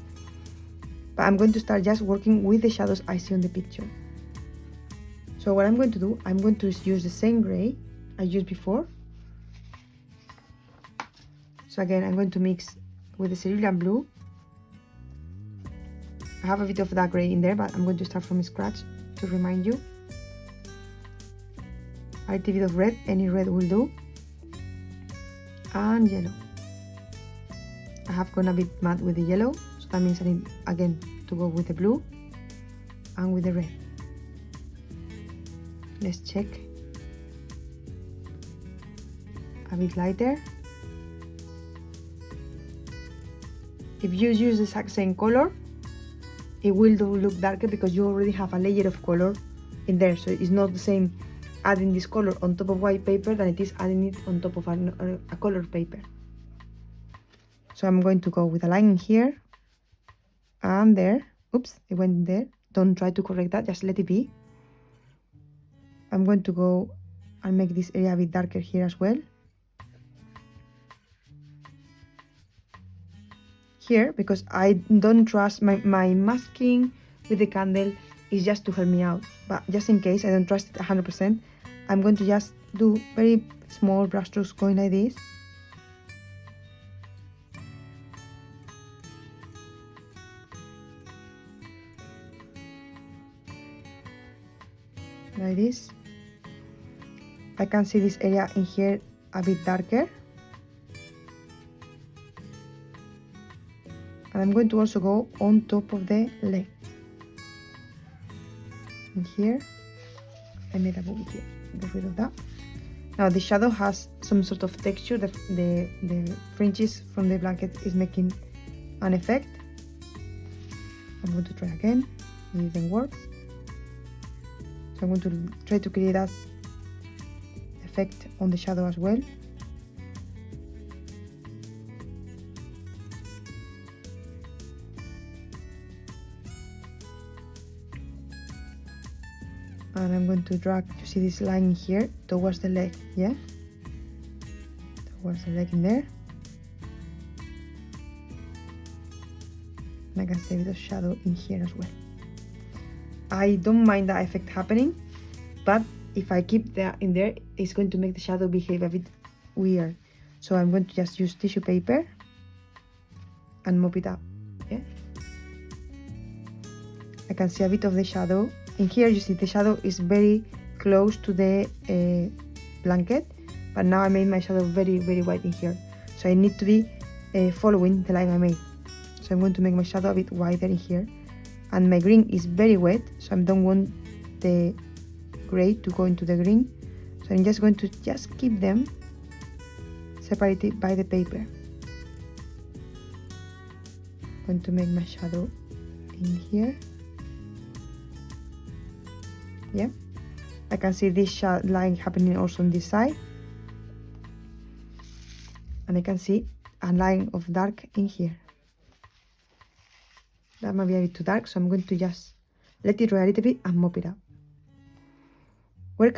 But I'm going to start just working with the shadows I see on the picture. So what I'm going to do, I'm going to use the same gray I used before. So again, I'm going to mix with the cerulean blue. I have a bit of that gray in there, but I'm going to start from scratch to remind you. A little bit of red, any red will do. And yellow. I have gone a bit mad with the yellow, so that means I need again to go with the blue and with the red. Let's check. A bit lighter. If you use the exact same color, it will look darker because you already have a layer of color in there. So it's not the same adding this color on top of white paper than it is adding it on top of a colored paper. So I'm going to go with a line in here and there. Oops, it went there. Don't try to correct that, just let it be. I'm going to go and make this area a bit darker here as well. Here, because I don't trust my masking with the candle is just to help me out, but just in case I don't trust it 100%, I'm going to just do very small brush strokes going like this. Like this. I can see this area in here a bit darker. And I'm going to also go on top of the leg. And here, I made a boogie here. Get rid of that. Now the shadow has some sort of texture. The fringes from the blanket is making an effect. I'm going to try again. It didn't work. So I'm going to try to create that effect on the shadow as well. And I'm going to drag, you see this line here, towards the leg, yeah? Towards the leg in there. And I can see a bit of shadow in here as well. I don't mind that effect happening, but if I keep that in there, it's going to make the shadow behave a bit weird. So I'm going to just use tissue paper and mop it up, yeah? I can see a bit of the shadow. In here you see the shadow is very close to the blanket, but now I made my shadow very, very white in here. So I need to be following the line I made. So I'm going to make my shadow a bit wider in here. And my green is very wet, so I don't want the gray to go into the green. So I'm just going to keep them separated by the paper. I'm going to make my shadow in here. Yeah, I can see this line happening also on this side, and I can see a line of dark in here. That might be a bit too dark, so I'm going to just let it dry a little bit and mop it up. Where else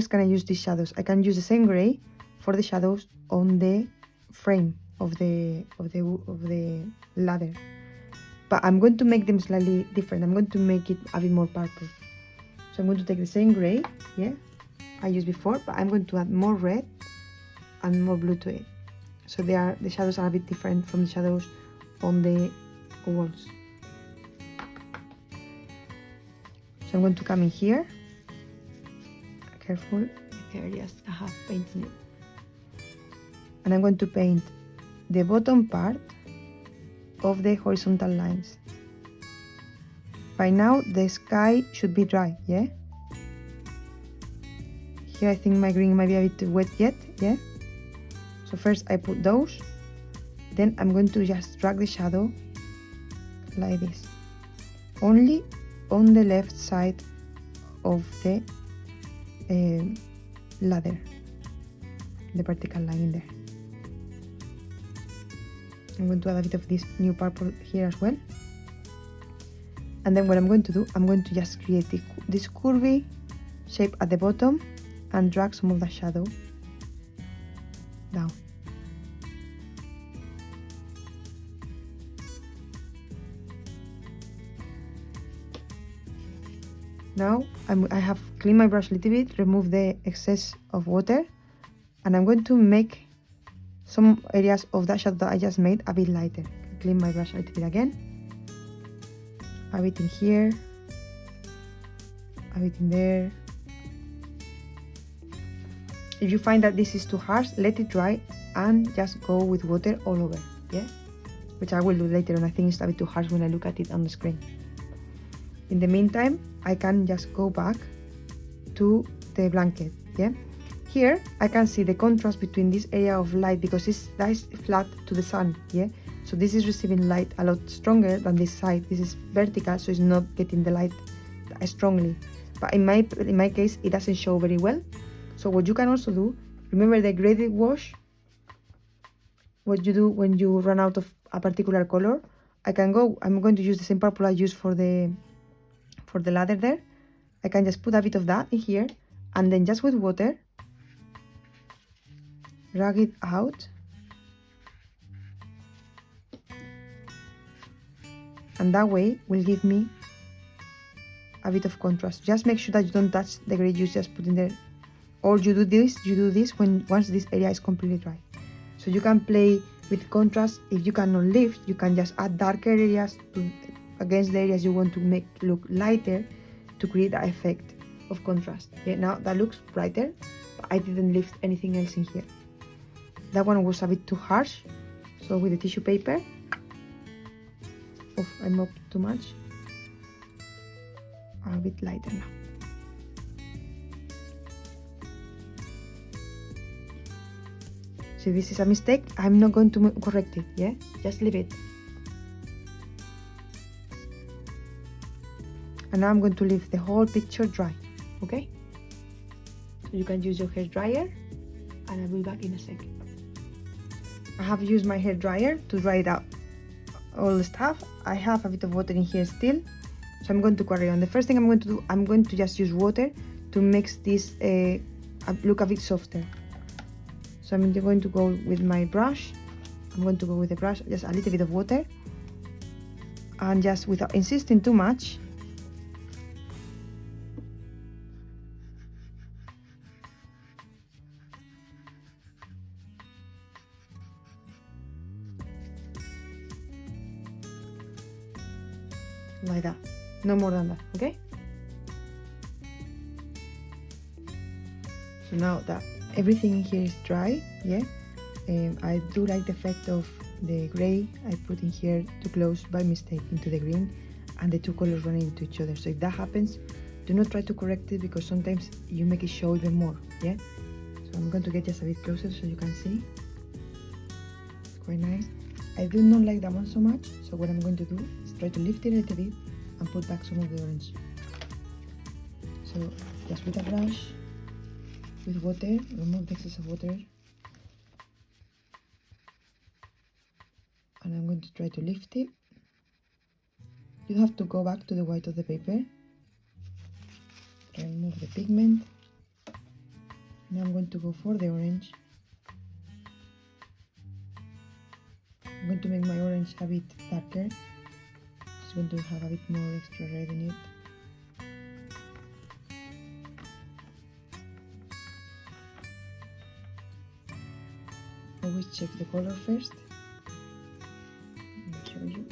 can I use these shadows? I can use the same gray for the shadows on the frame of the ladder, but I'm going to make them slightly different. I'm going to make it a bit more purple. So I'm going to take the same gray, yeah, I used before, but I'm going to add more red and more blue to it. So the shadows are a bit different from the shadows on the walls. So I'm going to come in here, careful with the areas I have painted it. And I'm going to paint the bottom part of the horizontal lines. By now the sky should be dry, yeah? Here I think my green might be a bit wet yet, yeah? So first I put those, then I'm going to just drag the shadow like this. Only on the left side of the ladder, the vertical line in there. I'm going to add a bit of this new purple here as well. And then what I'm going to do, I'm going to just create this curvy shape at the bottom and drag some of the shadow down. Now I have cleaned my brush a little bit, remove the excess of water, and I'm going to make some areas of that shadow that I just made a bit lighter. Clean my brush a little bit again. A bit in here, a bit in there. If you find that this is too harsh, let it dry and just go with water all over, yeah? Which I will do later on. I think it's a bit too harsh when I look at it on the screen. In the meantime, I can just go back to the blanket, yeah? Here, I can see the contrast between this area of light because this lies flat to the sun, yeah? So this is receiving light a lot stronger than this side. This is vertical, so it's not getting the light strongly. But in my case, it doesn't show very well. So what you can also do, remember the graded wash? What you do when you run out of a particular color? I'm going to use the same purple I used for the ladder there. I can just put a bit of that in here, and then just with water, drag it out. And that way will give me a bit of contrast. Just make sure that you don't touch the gray you just put in there, or you do this once this area is completely dry. So you can play with contrast. If you cannot lift, you can just add darker areas against the areas you want to make look lighter to create that effect of contrast. Yeah, now that looks brighter, but I didn't lift anything else in here. That one was a bit too harsh, so with the tissue paper, I mopped too much. A bit lighter now. So this is a mistake. I'm not going to correct it, yeah? Just leave it. And now I'm going to leave the whole picture dry, okay? So you can use your hair dryer, and I'll be back in a second. I have used my hair dryer to dry it out, all the stuff. I have a bit of water in here still, so I'm going to carry on. The first thing I'm going to do, I'm going to just use water to make this look a bit softer. So I'm going to go with my brush. I'm going to go with the brush, just a little bit of water, and just without insisting too much, like that, no more than that, okay? So now that everything in here is dry, yeah, I do like the effect of the gray I put in here too close by mistake into the green, and the two colors running into each other. So if that happens, do not try to correct it, because sometimes you make it show even more, yeah? So I'm going to get just a bit closer so you can see. It's quite nice. I do not like that one so much, so what I'm going to do is try to lift it a little bit and put back some of the orange. So just with a brush, with water, remove the excess of water, and I'm going to try to lift it. You have to go back to the white of the paper, remove the pigment. Now I'm going to go for the orange. I'm going to make my orange a bit darker. It's going to have a bit more extra red in it. Always check the color first. Let me show you.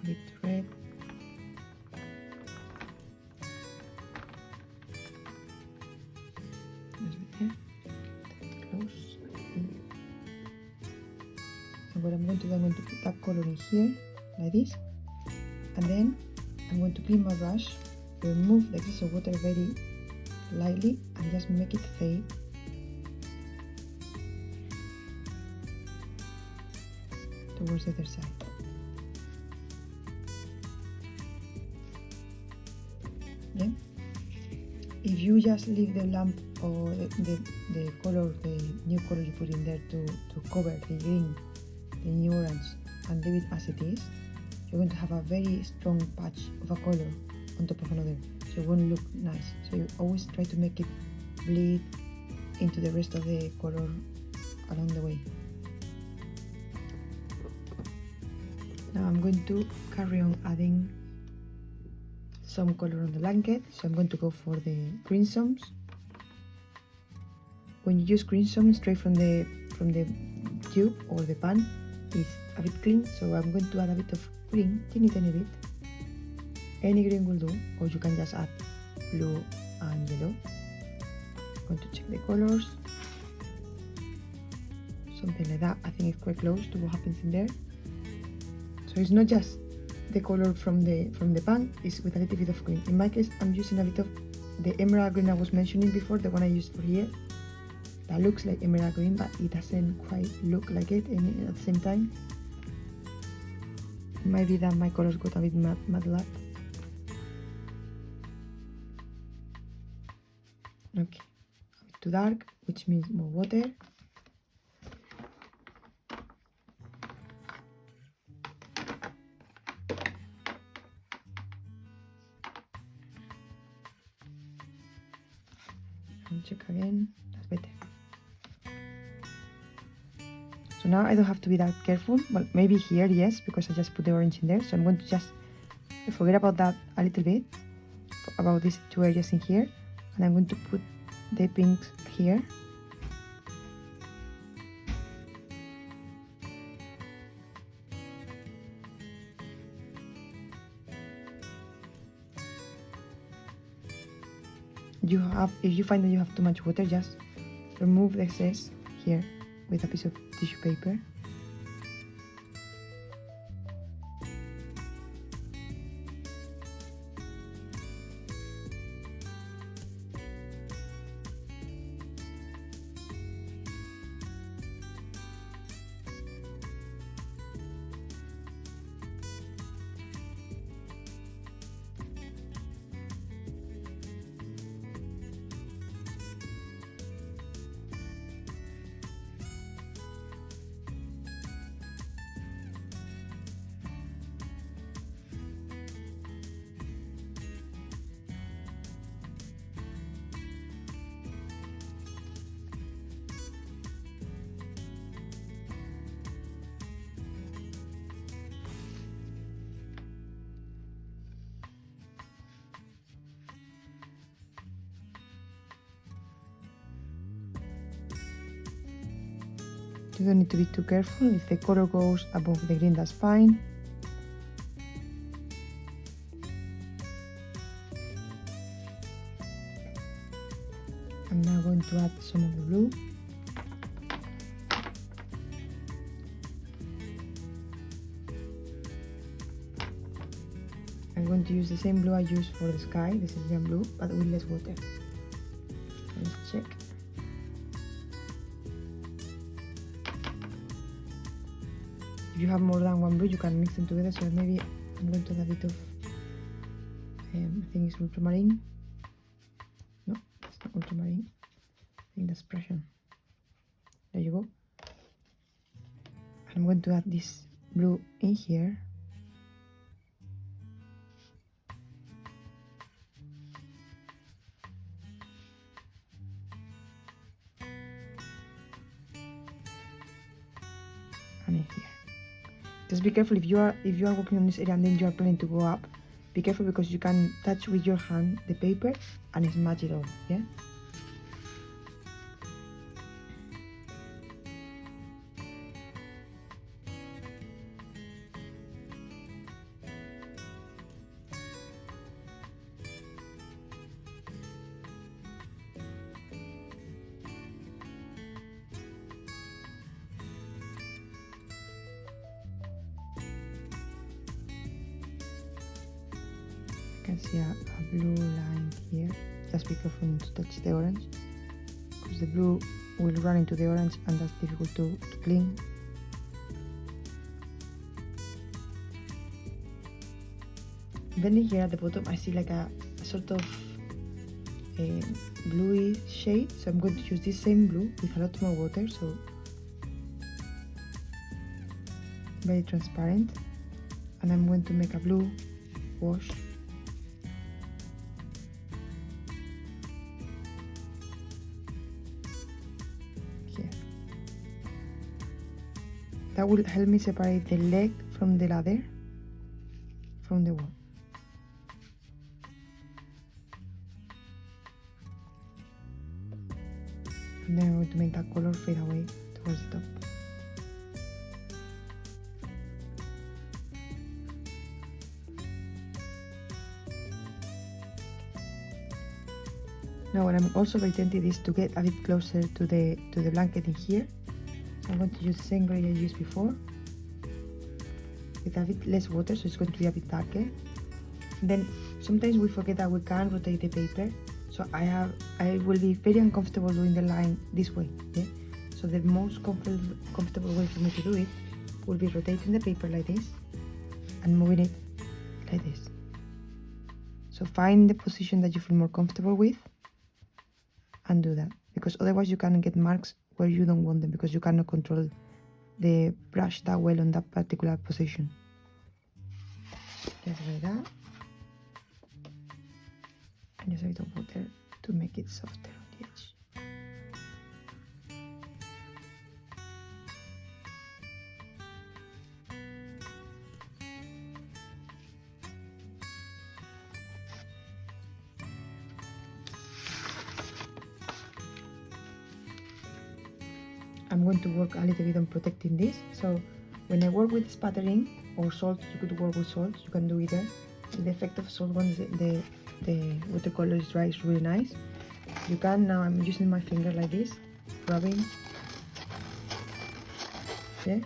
A bit red. There. Close. And what I'm going to do, I'm going to put that color in here, like this. And then I'm going to clean my brush, remove the excess of water very lightly, and just make it fade. Towards the other side. Yeah. If you just leave the lamp or the color, the new color you put in there to cover the green, the new orange, and leave it as it is, you're going to have a very strong patch of a color on top of another, so it won't look nice. So you always try to make it bleed into the rest of the color along the way. Now I'm going to carry on adding some color on the blanket, so I'm going to go for the green zones. When you use green zones straight from the tube or the pan, it's a bit clean, so I'm going to add a bit of green, tiny bit. Any green will do, or you can just add blue and yellow. I'm going to check the colors, something like that. I think it's quite close to what happens in there. So it's not just the color from the pan, it's with a little bit of green. In my case, I'm using a bit of the emerald green I was mentioning before, the one I used for here. That looks like emerald green, but it doesn't quite look like it at the same time. It might be that my colors got a bit muddled up. Okay, a bit too dark, which means more water. And check again, that's better. So now I don't have to be that careful. Well, maybe here, yes, because I just put the orange in there. So I'm going to just forget about that a little bit, about these two areas in here. And I'm going to put the pinks here. if you find that you have too much water, just remove the excess here with a piece of tissue paper. You don't need to be too careful. If the color goes above the green, that's fine. I'm now going to add some of the blue. I'm going to use the same blue I used for the sky, this is Indian blue, but with less water. Let's check. If you have more than one blue, you can mix them together. So maybe I'm going to add a bit of, I think it's ultramarine. No, it's not ultramarine. I think that's Prussian. There you go. And I'm going to add this blue in here. And in here. Just be careful if you are working on this area and then you are planning to go up. Be careful because you can touch with your hand the paper and smudge it all. Yeah. You can see a blue line here. Just be careful not to touch the orange because the blue will run into the orange and that's difficult to clean. Then here at the bottom I see like a sort of a bluey shade, so I'm going to use this same blue with a lot more water, so very transparent, and I'm going to make a blue wash. That will help me separate the leg from the ladder from the wall. And then I'm going to make that color fade away towards the top. Now what I'm also very tempted is to get a bit closer to the blanket in here. I'm going to use the same grey I used before with a bit less water, so it's going to be a bit darker. And then sometimes we forget that we can rotate the paper, so I will be very uncomfortable doing the line this way. Yeah? So the most comfortable way for me to do it will be rotating the paper like this and moving it like this. So find the position that you feel more comfortable with and do that, because otherwise you can get marks where you don't want them because you cannot control the brush that well on that particular position. Just like that. And just a bit of water to make it softer on the edge. I'm going to work a little bit on protecting this. So when I work with spattering or salt, you could work with salt, you can do either. The effect of salt once the watercolor is dry is really nice. You can, now I'm using my finger like this, rubbing, yeah,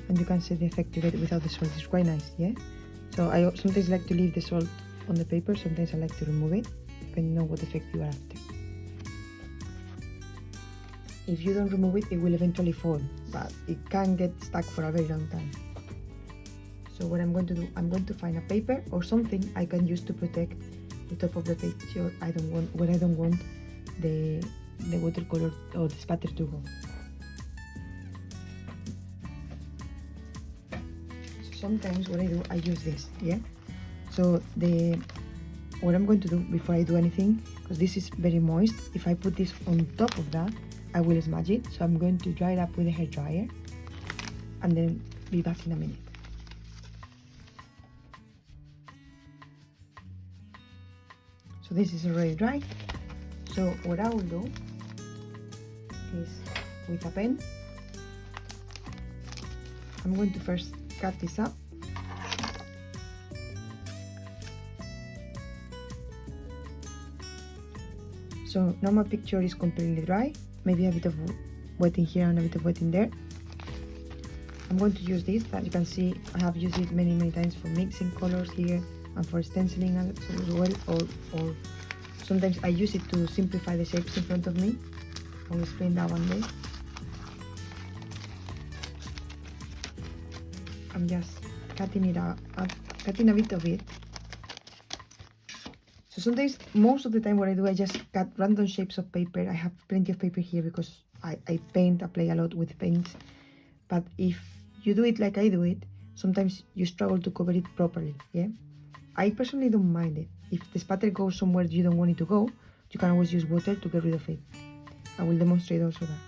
and you can see the effect you get without the salt. It's quite nice, yeah. So I sometimes like to leave the salt on the paper, sometimes I like to remove it, depending on what effect you are after. If you don't remove it, it will eventually fall, but it can get stuck for a very long time. So what I'm going to do, I'm going to find a paper or something I can use to protect the top of the picture. I don't want the watercolor or the spatter to go. So sometimes what I do, I use this, yeah. So what I'm going to do before I do anything, because this is very moist, if I put this on top of that, I will smudge it. So I'm going to dry it up with a hair dryer and then be back in a minute. So this is already dry. So what I will do is, with a pen, I'm going to first cut this up. So now my picture is completely dry. Maybe a bit of wet in here and a bit of wet in there. I'm going to use this, that you can see I have used it many times for mixing colors here and for stenciling as well, or sometimes I use it to simplify the shapes in front of me. I'll explain that one day. I'm just cutting it out, cutting a bit of it. So sometimes, most of the time what I do, I just cut random shapes of paper. I have plenty of paper here because I paint, I play a lot with paints. But if you do it like I do it, sometimes you struggle to cover it properly, yeah? I personally don't mind it. If the spatter goes somewhere you don't want it to go, you can always use water to get rid of it. I will demonstrate also that.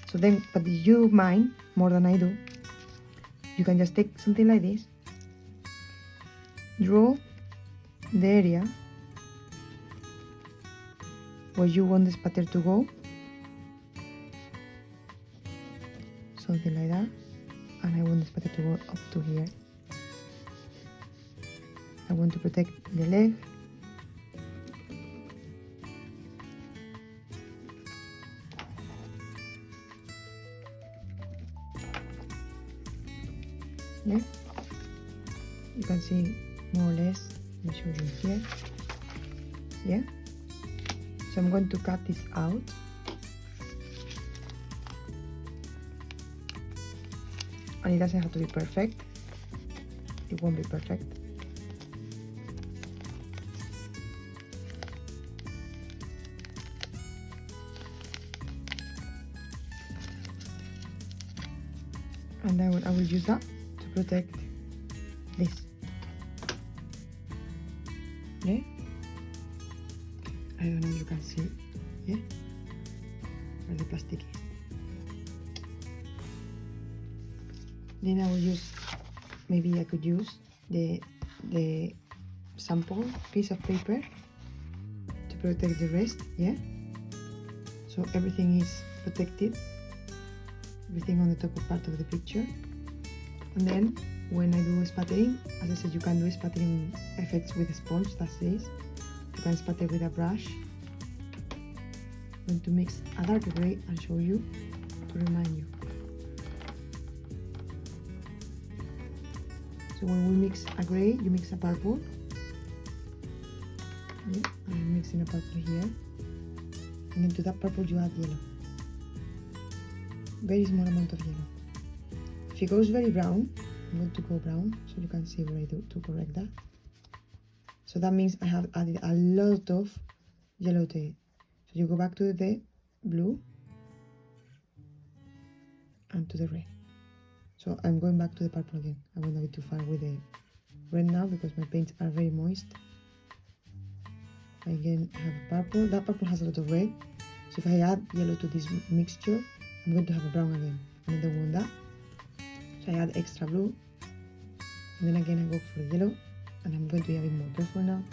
So then, but if you mind more than I do, you can just take something like this, draw the area where you want the spatter to go, something like that, and I want the spatter to go up to here. I want to protect the leg, yeah, you can see more or less. Let me show you here, yeah. So I'm going to cut this out. And it doesn't have to be perfect. It won't be perfect. And then I will use that to protect this. Yeah? I don't know if you can see, yeah? Where the plastic is. Then I will use, maybe I could use the sample piece of paper to protect the rest, yeah? So everything is protected, everything on the top part of the picture. And then when I do spattering, as I said, you can do spattering effects with a sponge, that's this. You can spatter with a brush. I'm going to mix a darker gray and show you to remind you. So when we mix a gray, you mix a purple. Yeah, I'm mixing a purple here. And into that purple you add yellow. Very small amount of yellow. If it goes very brown, I'm going to go brown so you can see what I do to correct that. So that means I have added a lot of yellow to it. So you go back to the blue and to the red. So I'm going back to the purple again. I went a bit too far with the red now because my paints are very moist. I again have a purple. That purple has a lot of red. So if I add yellow to this mixture, I'm going to have a brown again. And I don't want that. So I add extra blue. And then again I go for the yellow. And I'm going to be a bit more careful now.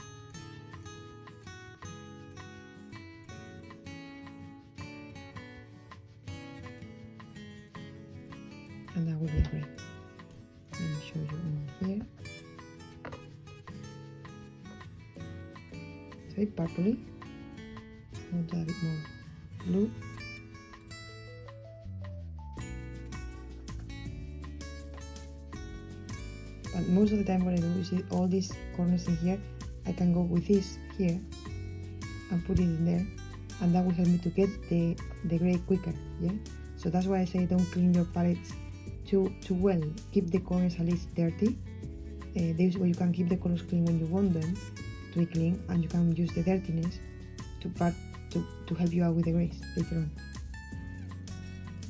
And that will be great. Let me show you in here. It's very purpley. I want to add a bit more blue. But most of the time what I do is all these corners in here, I can go with this here and put it in there, and that will help me to get the gray quicker, yeah? So that's why I say don't clean your palettes too well. Keep the corners at least dirty. This way you can keep the colors clean when you want them to be clean, and you can use the dirtiness to help you out with the grays later on.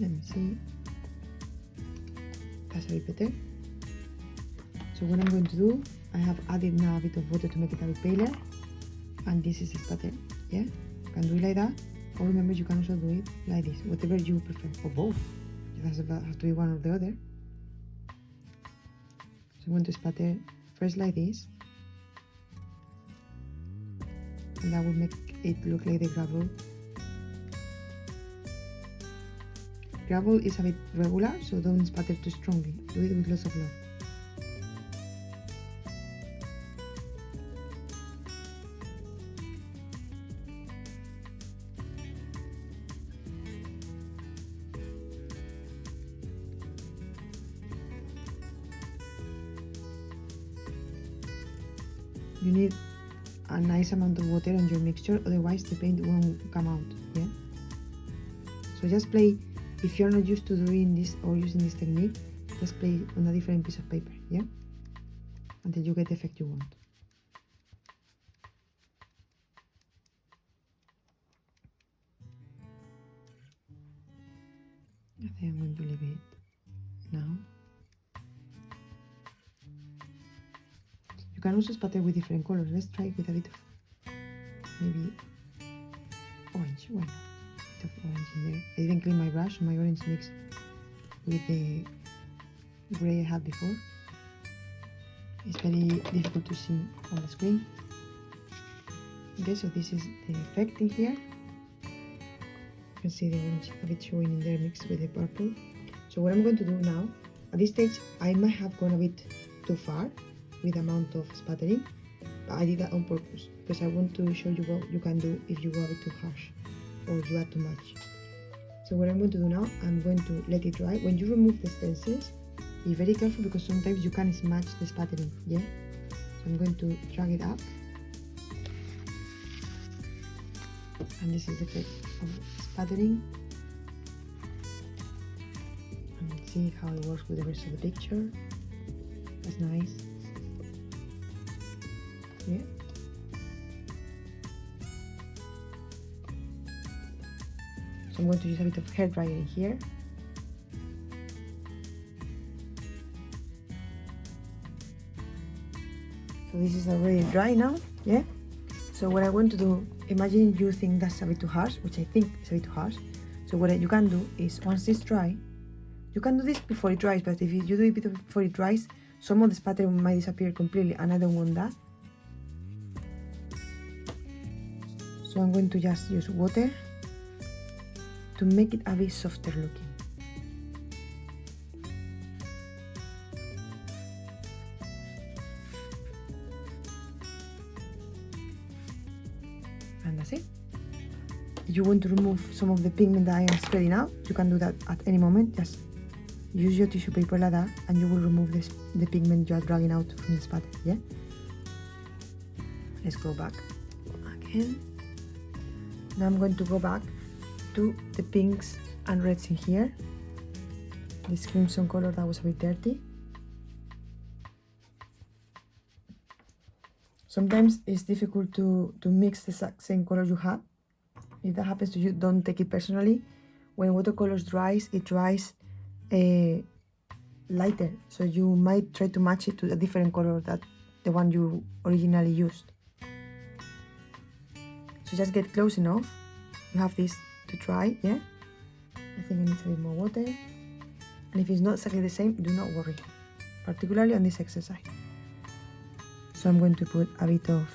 Let me see. That's a bit better. So what I'm going to do, I have added now a bit of water to make it a bit paler, and this is the pattern, yeah? You can do it like that, or remember you can also do it like this, whatever you prefer, or both. It doesn't have to be one or the other. So I'm going to spatter first like this, and that will make it look like the gravel. Gravel is a bit regular, so don't spatter too strongly. Do it with lots of love. You need a nice amount of water on your mixture, otherwise the paint won't come out, yeah? So just play, if you're not used to doing this or using this technique, just play on a different piece of paper, yeah? Until you get the effect you want. I think I'm going to leave it now. You can also spatter with different colors. Let's try with a bit of maybe orange. Why not? A bit of orange in there. I didn't clean my brush, so my orange mixed with the grey I had before. It's very difficult to see on the screen. Okay, so this is the effect in here. You can see the orange a bit showing in there mixed with the purple. So what I'm going to do now, at this stage I might have gone a bit too far with the amount of spattering, but I did that on purpose because I want to show you what you can do if you go a bit too harsh or you add too much. So what I'm going to do now, I'm going to let it dry. When you remove the stencils, be very careful because sometimes you can smudge the spattering, yeah? So I'm going to drag it up, and this is the effect of spattering, and see how it works with the rest of the picture. That's nice. Yeah. So I'm going to use a bit of hair dryer in here. So this is already dry now, yeah? So what I want to do, imagine you think that's a bit too harsh, which I think is a bit too harsh. So what you can do is, once it's dry, you can do this before it dries, but if you do it before it dries, some of the spattering might disappear completely, and I don't want that. So I'm going to just use water to make it a bit softer looking. And that's it. If you want to remove some of the pigment that I am spreading out, you can do that at any moment. Just use your tissue paper like that, and you will remove the pigment you are dragging out from the spatter, yeah? Let's go back again. Now I'm going to go back to the pinks and reds in here. This crimson color that was a bit dirty. Sometimes it's difficult to mix the same color you have. If that happens to you, don't take it personally. When watercolors dries, it dries lighter, so you might try to match it to a different color than the one you originally used. So just get close enough. You have this to try, yeah? I think it needs a bit more water. And if it's not exactly the same, do not worry, particularly on this exercise. So I'm going to put a bit of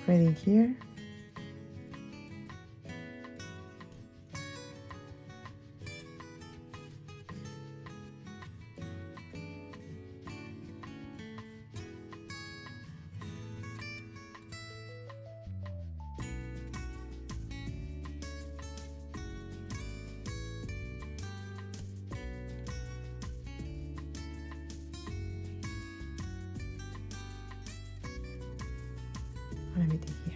red in here. and I'm hitting here.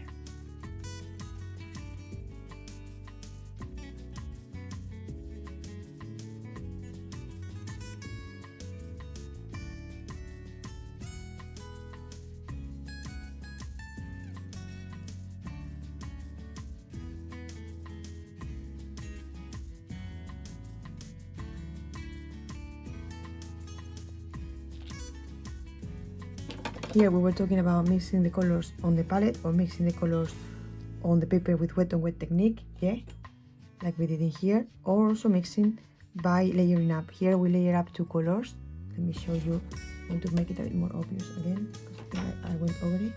Here we were talking about mixing the colors on the palette or mixing the colors on the paper with wet on wet technique, yeah, like we did in here, or also mixing by layering up. Here we layer up 2 colors. Let me show you. I want to make it a bit more obvious again because I went over it.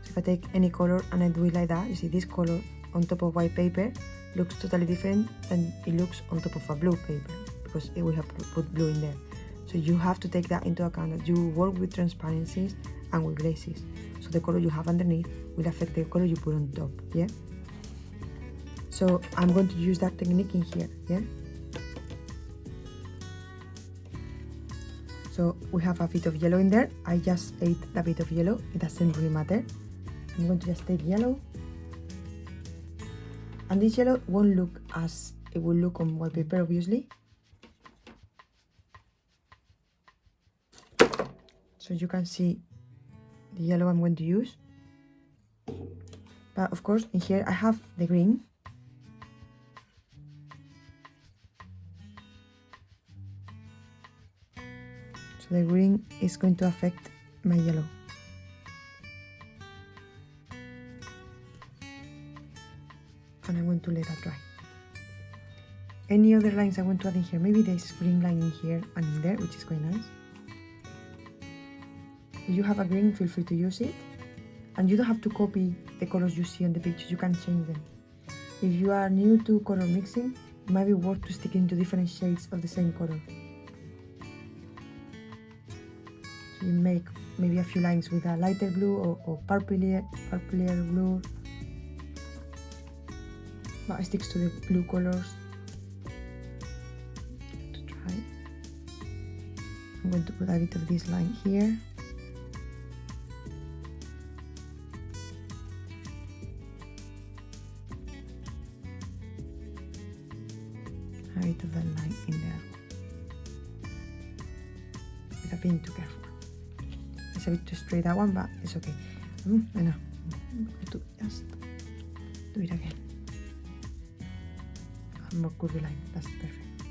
So if I take any color and I do it like that, you see this color on top of white paper looks totally different than it looks on top of a blue paper because we have put blue in there. So you have to take that into account, that you work with transparencies and with glazes. So the color you have underneath will affect the color you put on top, yeah? So I'm going to use that technique in here, yeah? So we have a bit of yellow in there. I just ate a bit of yellow, it doesn't really matter. I'm going to just take yellow. And this yellow won't look as it will look on white paper, obviously. So you can see the yellow I'm going to use. But of course, in here I have the green. So the green is going to affect my yellow. And I'm going to let that dry. Any other lines I want to add in here? Maybe there's green line in here and in there, which is quite nice. If you have a green, feel free to use it. And you don't have to copy the colors you see on the pictures, you can change them. If you are new to color mixing, it might be worth to stick into different shades of the same color. So you make maybe a few lines with a lighter blue or purplier blue. But it sticks to the blue colors. To try. I'm going to put a bit of this line here. A bit of that line in there. With a being too careful. It's a bit too straight that one, but it's okay. I know. I'm going to just do it again. A more curvy line. That's perfect.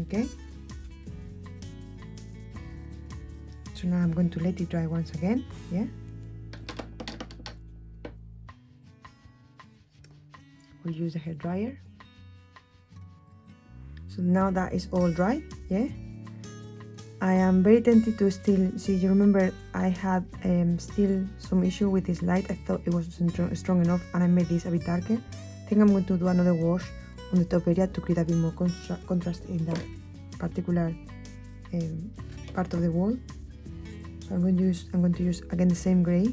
Okay. So now I'm going to let it dry once again. Yeah. We'll use the hair dryer. So now that is all dry, yeah. I am very tempted to still see. You remember I had still some issue with this light. I thought it wasn't strong enough, and I made this a bit darker. I think I'm going to do another wash on the top area to create a bit more contrast in that particular part of the wall. So I'm going to use again the same gray,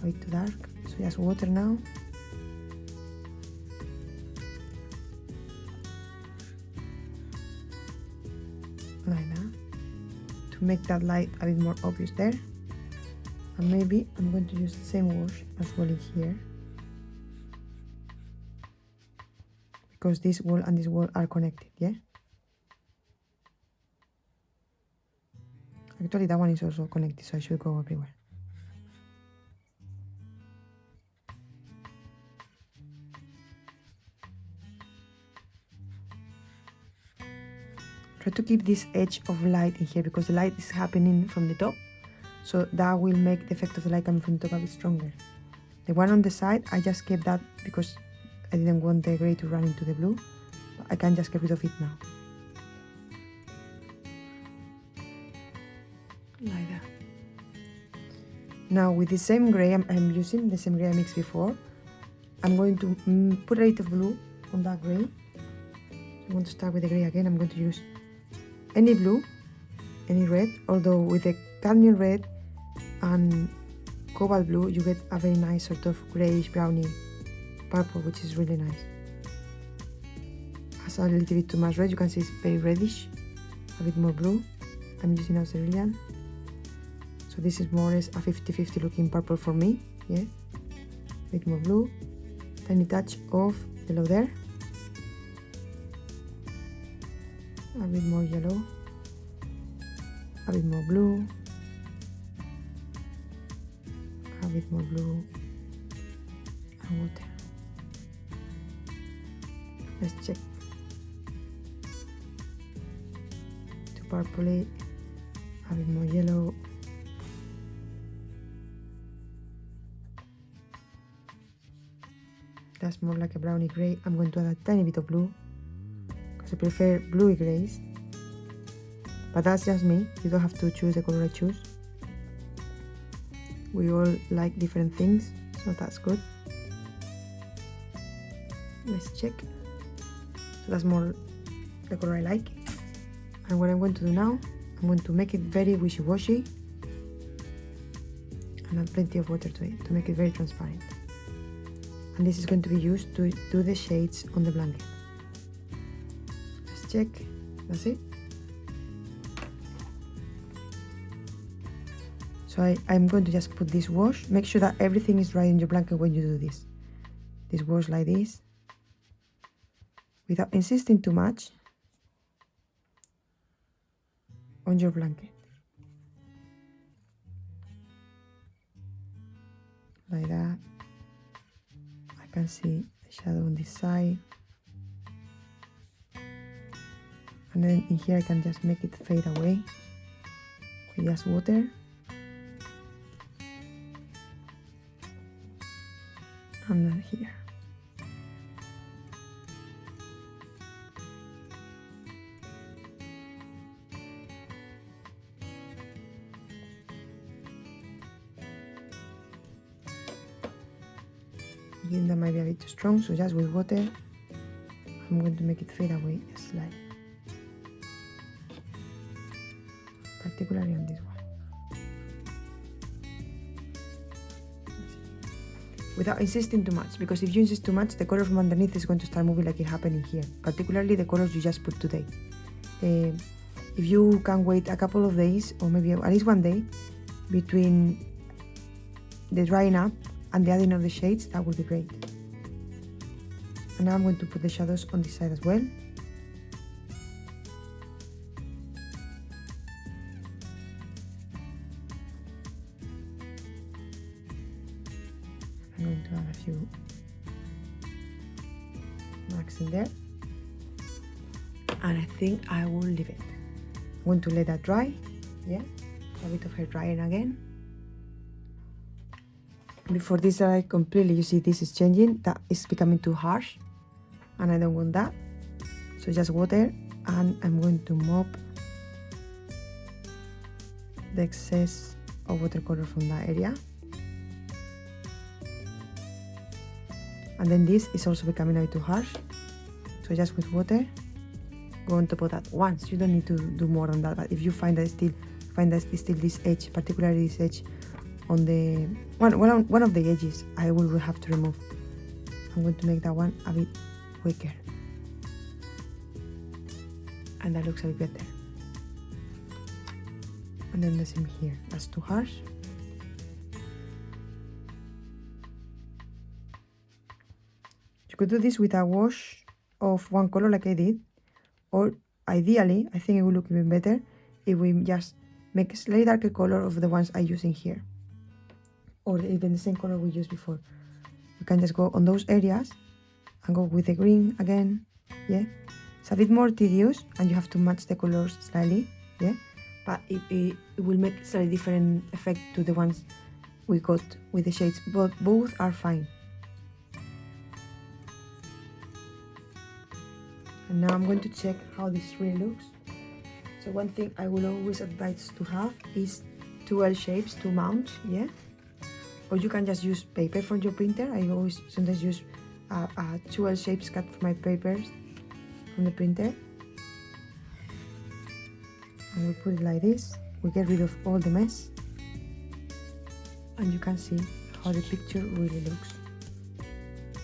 a bit too dark. So just water now. Like that, to make that light a bit more obvious there. And maybe I'm going to use the same wash as well in here, because this wall and this wall are connected, yeah. Actually that one is also connected, so I should go everywhere. Try to keep this edge of light in here because the light is happening from the top, so that will make the effect of the light coming from the top a bit stronger. The one on the side, I just kept that because I didn't want the grey to run into the blue, but I can just get rid of it now. Like that. Now with the same grey I'm using, the same grey I mixed before, I'm going to put a little blue on that grey. I'm going to start with the grey again. I'm going to use any blue, any red, although with the cadmium red and cobalt blue you get a very nice sort of greyish browny purple, which is really nice. Has a little bit too much red, you can see it's very reddish. A bit more blue. I'm using now cerulean. So So this is more or less a 50-50 looking purple for me. Yeah, a bit more blue, tiny touch of yellow there, a bit more yellow, a bit more blue, a bit more blue, and water. Let's check. To purpley, a bit more yellow. That's more like a browny grey. I'm going to add a tiny bit of blue because I prefer bluey greys. But that's just me. You don't have to choose the color I choose. We all like different things, so that's good. Let's check. So that's more the color I like. And what I'm going to do now, I'm going to make it very wishy-washy and add plenty of water to it to make it very transparent. And this is going to be used to do the shades on the blanket. Let's check. That's it. So I'm going to just put this wash. Make sure that everything is dry in your blanket when you do this. This wash like this, without insisting too much on your blanket. Like that. I can see the shadow on this side. And then in here I can just make it fade away with just water. And then here. Again, that might be a bit too strong, so just with water, I'm going to make it fade away just slightly. Particularly on this one. Without insisting too much, because if you insist too much, the color from underneath is going to start moving like it happened in here, particularly the colors you just put today. If you can wait a couple of days, or maybe at least one day, between the drying up and the adding of the shades, that would be great. And now I'm going to put the shadows on this side as well. I'm going to add a few marks in there. And I think I will leave it. I'm going to let that dry. Yeah, a bit of hair drying again. Before this dry completely, you see this is changing. That is becoming too harsh. And I don't want that. So just water, and I'm going to mop the excess of watercolor from that area. And then this is also becoming a bit too harsh. So just with water, go on top of that once. You don't need to do more than that. But if you find that still this edge, particularly this edge on the one of the edges, I will have to remove. I'm going to make that one a bit weaker, and that looks a bit better. And then the same here. That's too harsh. You could do this with a wash of one color like I did, or ideally, I think it will look even better if we just make a slightly darker color of the ones I use in here, or even the same color we used before. You can just go on those areas and go with the green again. Yeah, it's a bit more tedious and you have to match the colors slightly. Yeah, but it will make a slightly different effect to the ones we got with the shades, but both are fine. And now I'm going to check how this really looks. So one thing I will always advise to have is 2 L shapes to mount, yeah? Or you can just use paper from your printer. I always sometimes use 2 L shapes cut from my papers from the printer. And we put it like this. We get rid of all the mess. And you can see how the picture really looks.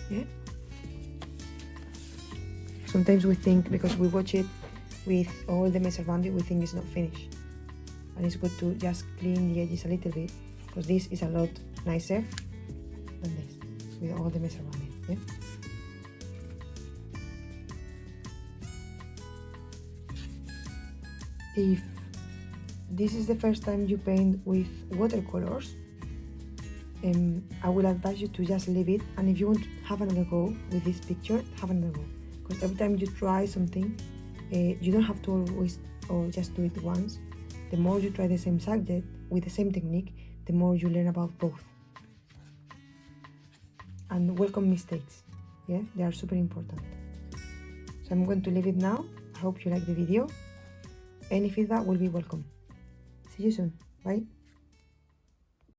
Yeah? Sometimes we think, because we watch it with all the mess around it, we think it's not finished. and it's good to just clean the edges a little bit, because this is a lot nicer than this, with all the mess around it, yeah? If this is the first time you paint with watercolors, I will advise you to just leave it, and if you want to have another go with this picture, have another go, because every time you try something, you don't have to always or just do it once. The more you try the same subject with the same technique, the more you learn about both. And welcome mistakes, yeah, they are super important. So I'm going to leave it now. I hope you like the video. Any feedback will be welcome. See you soon. Bye.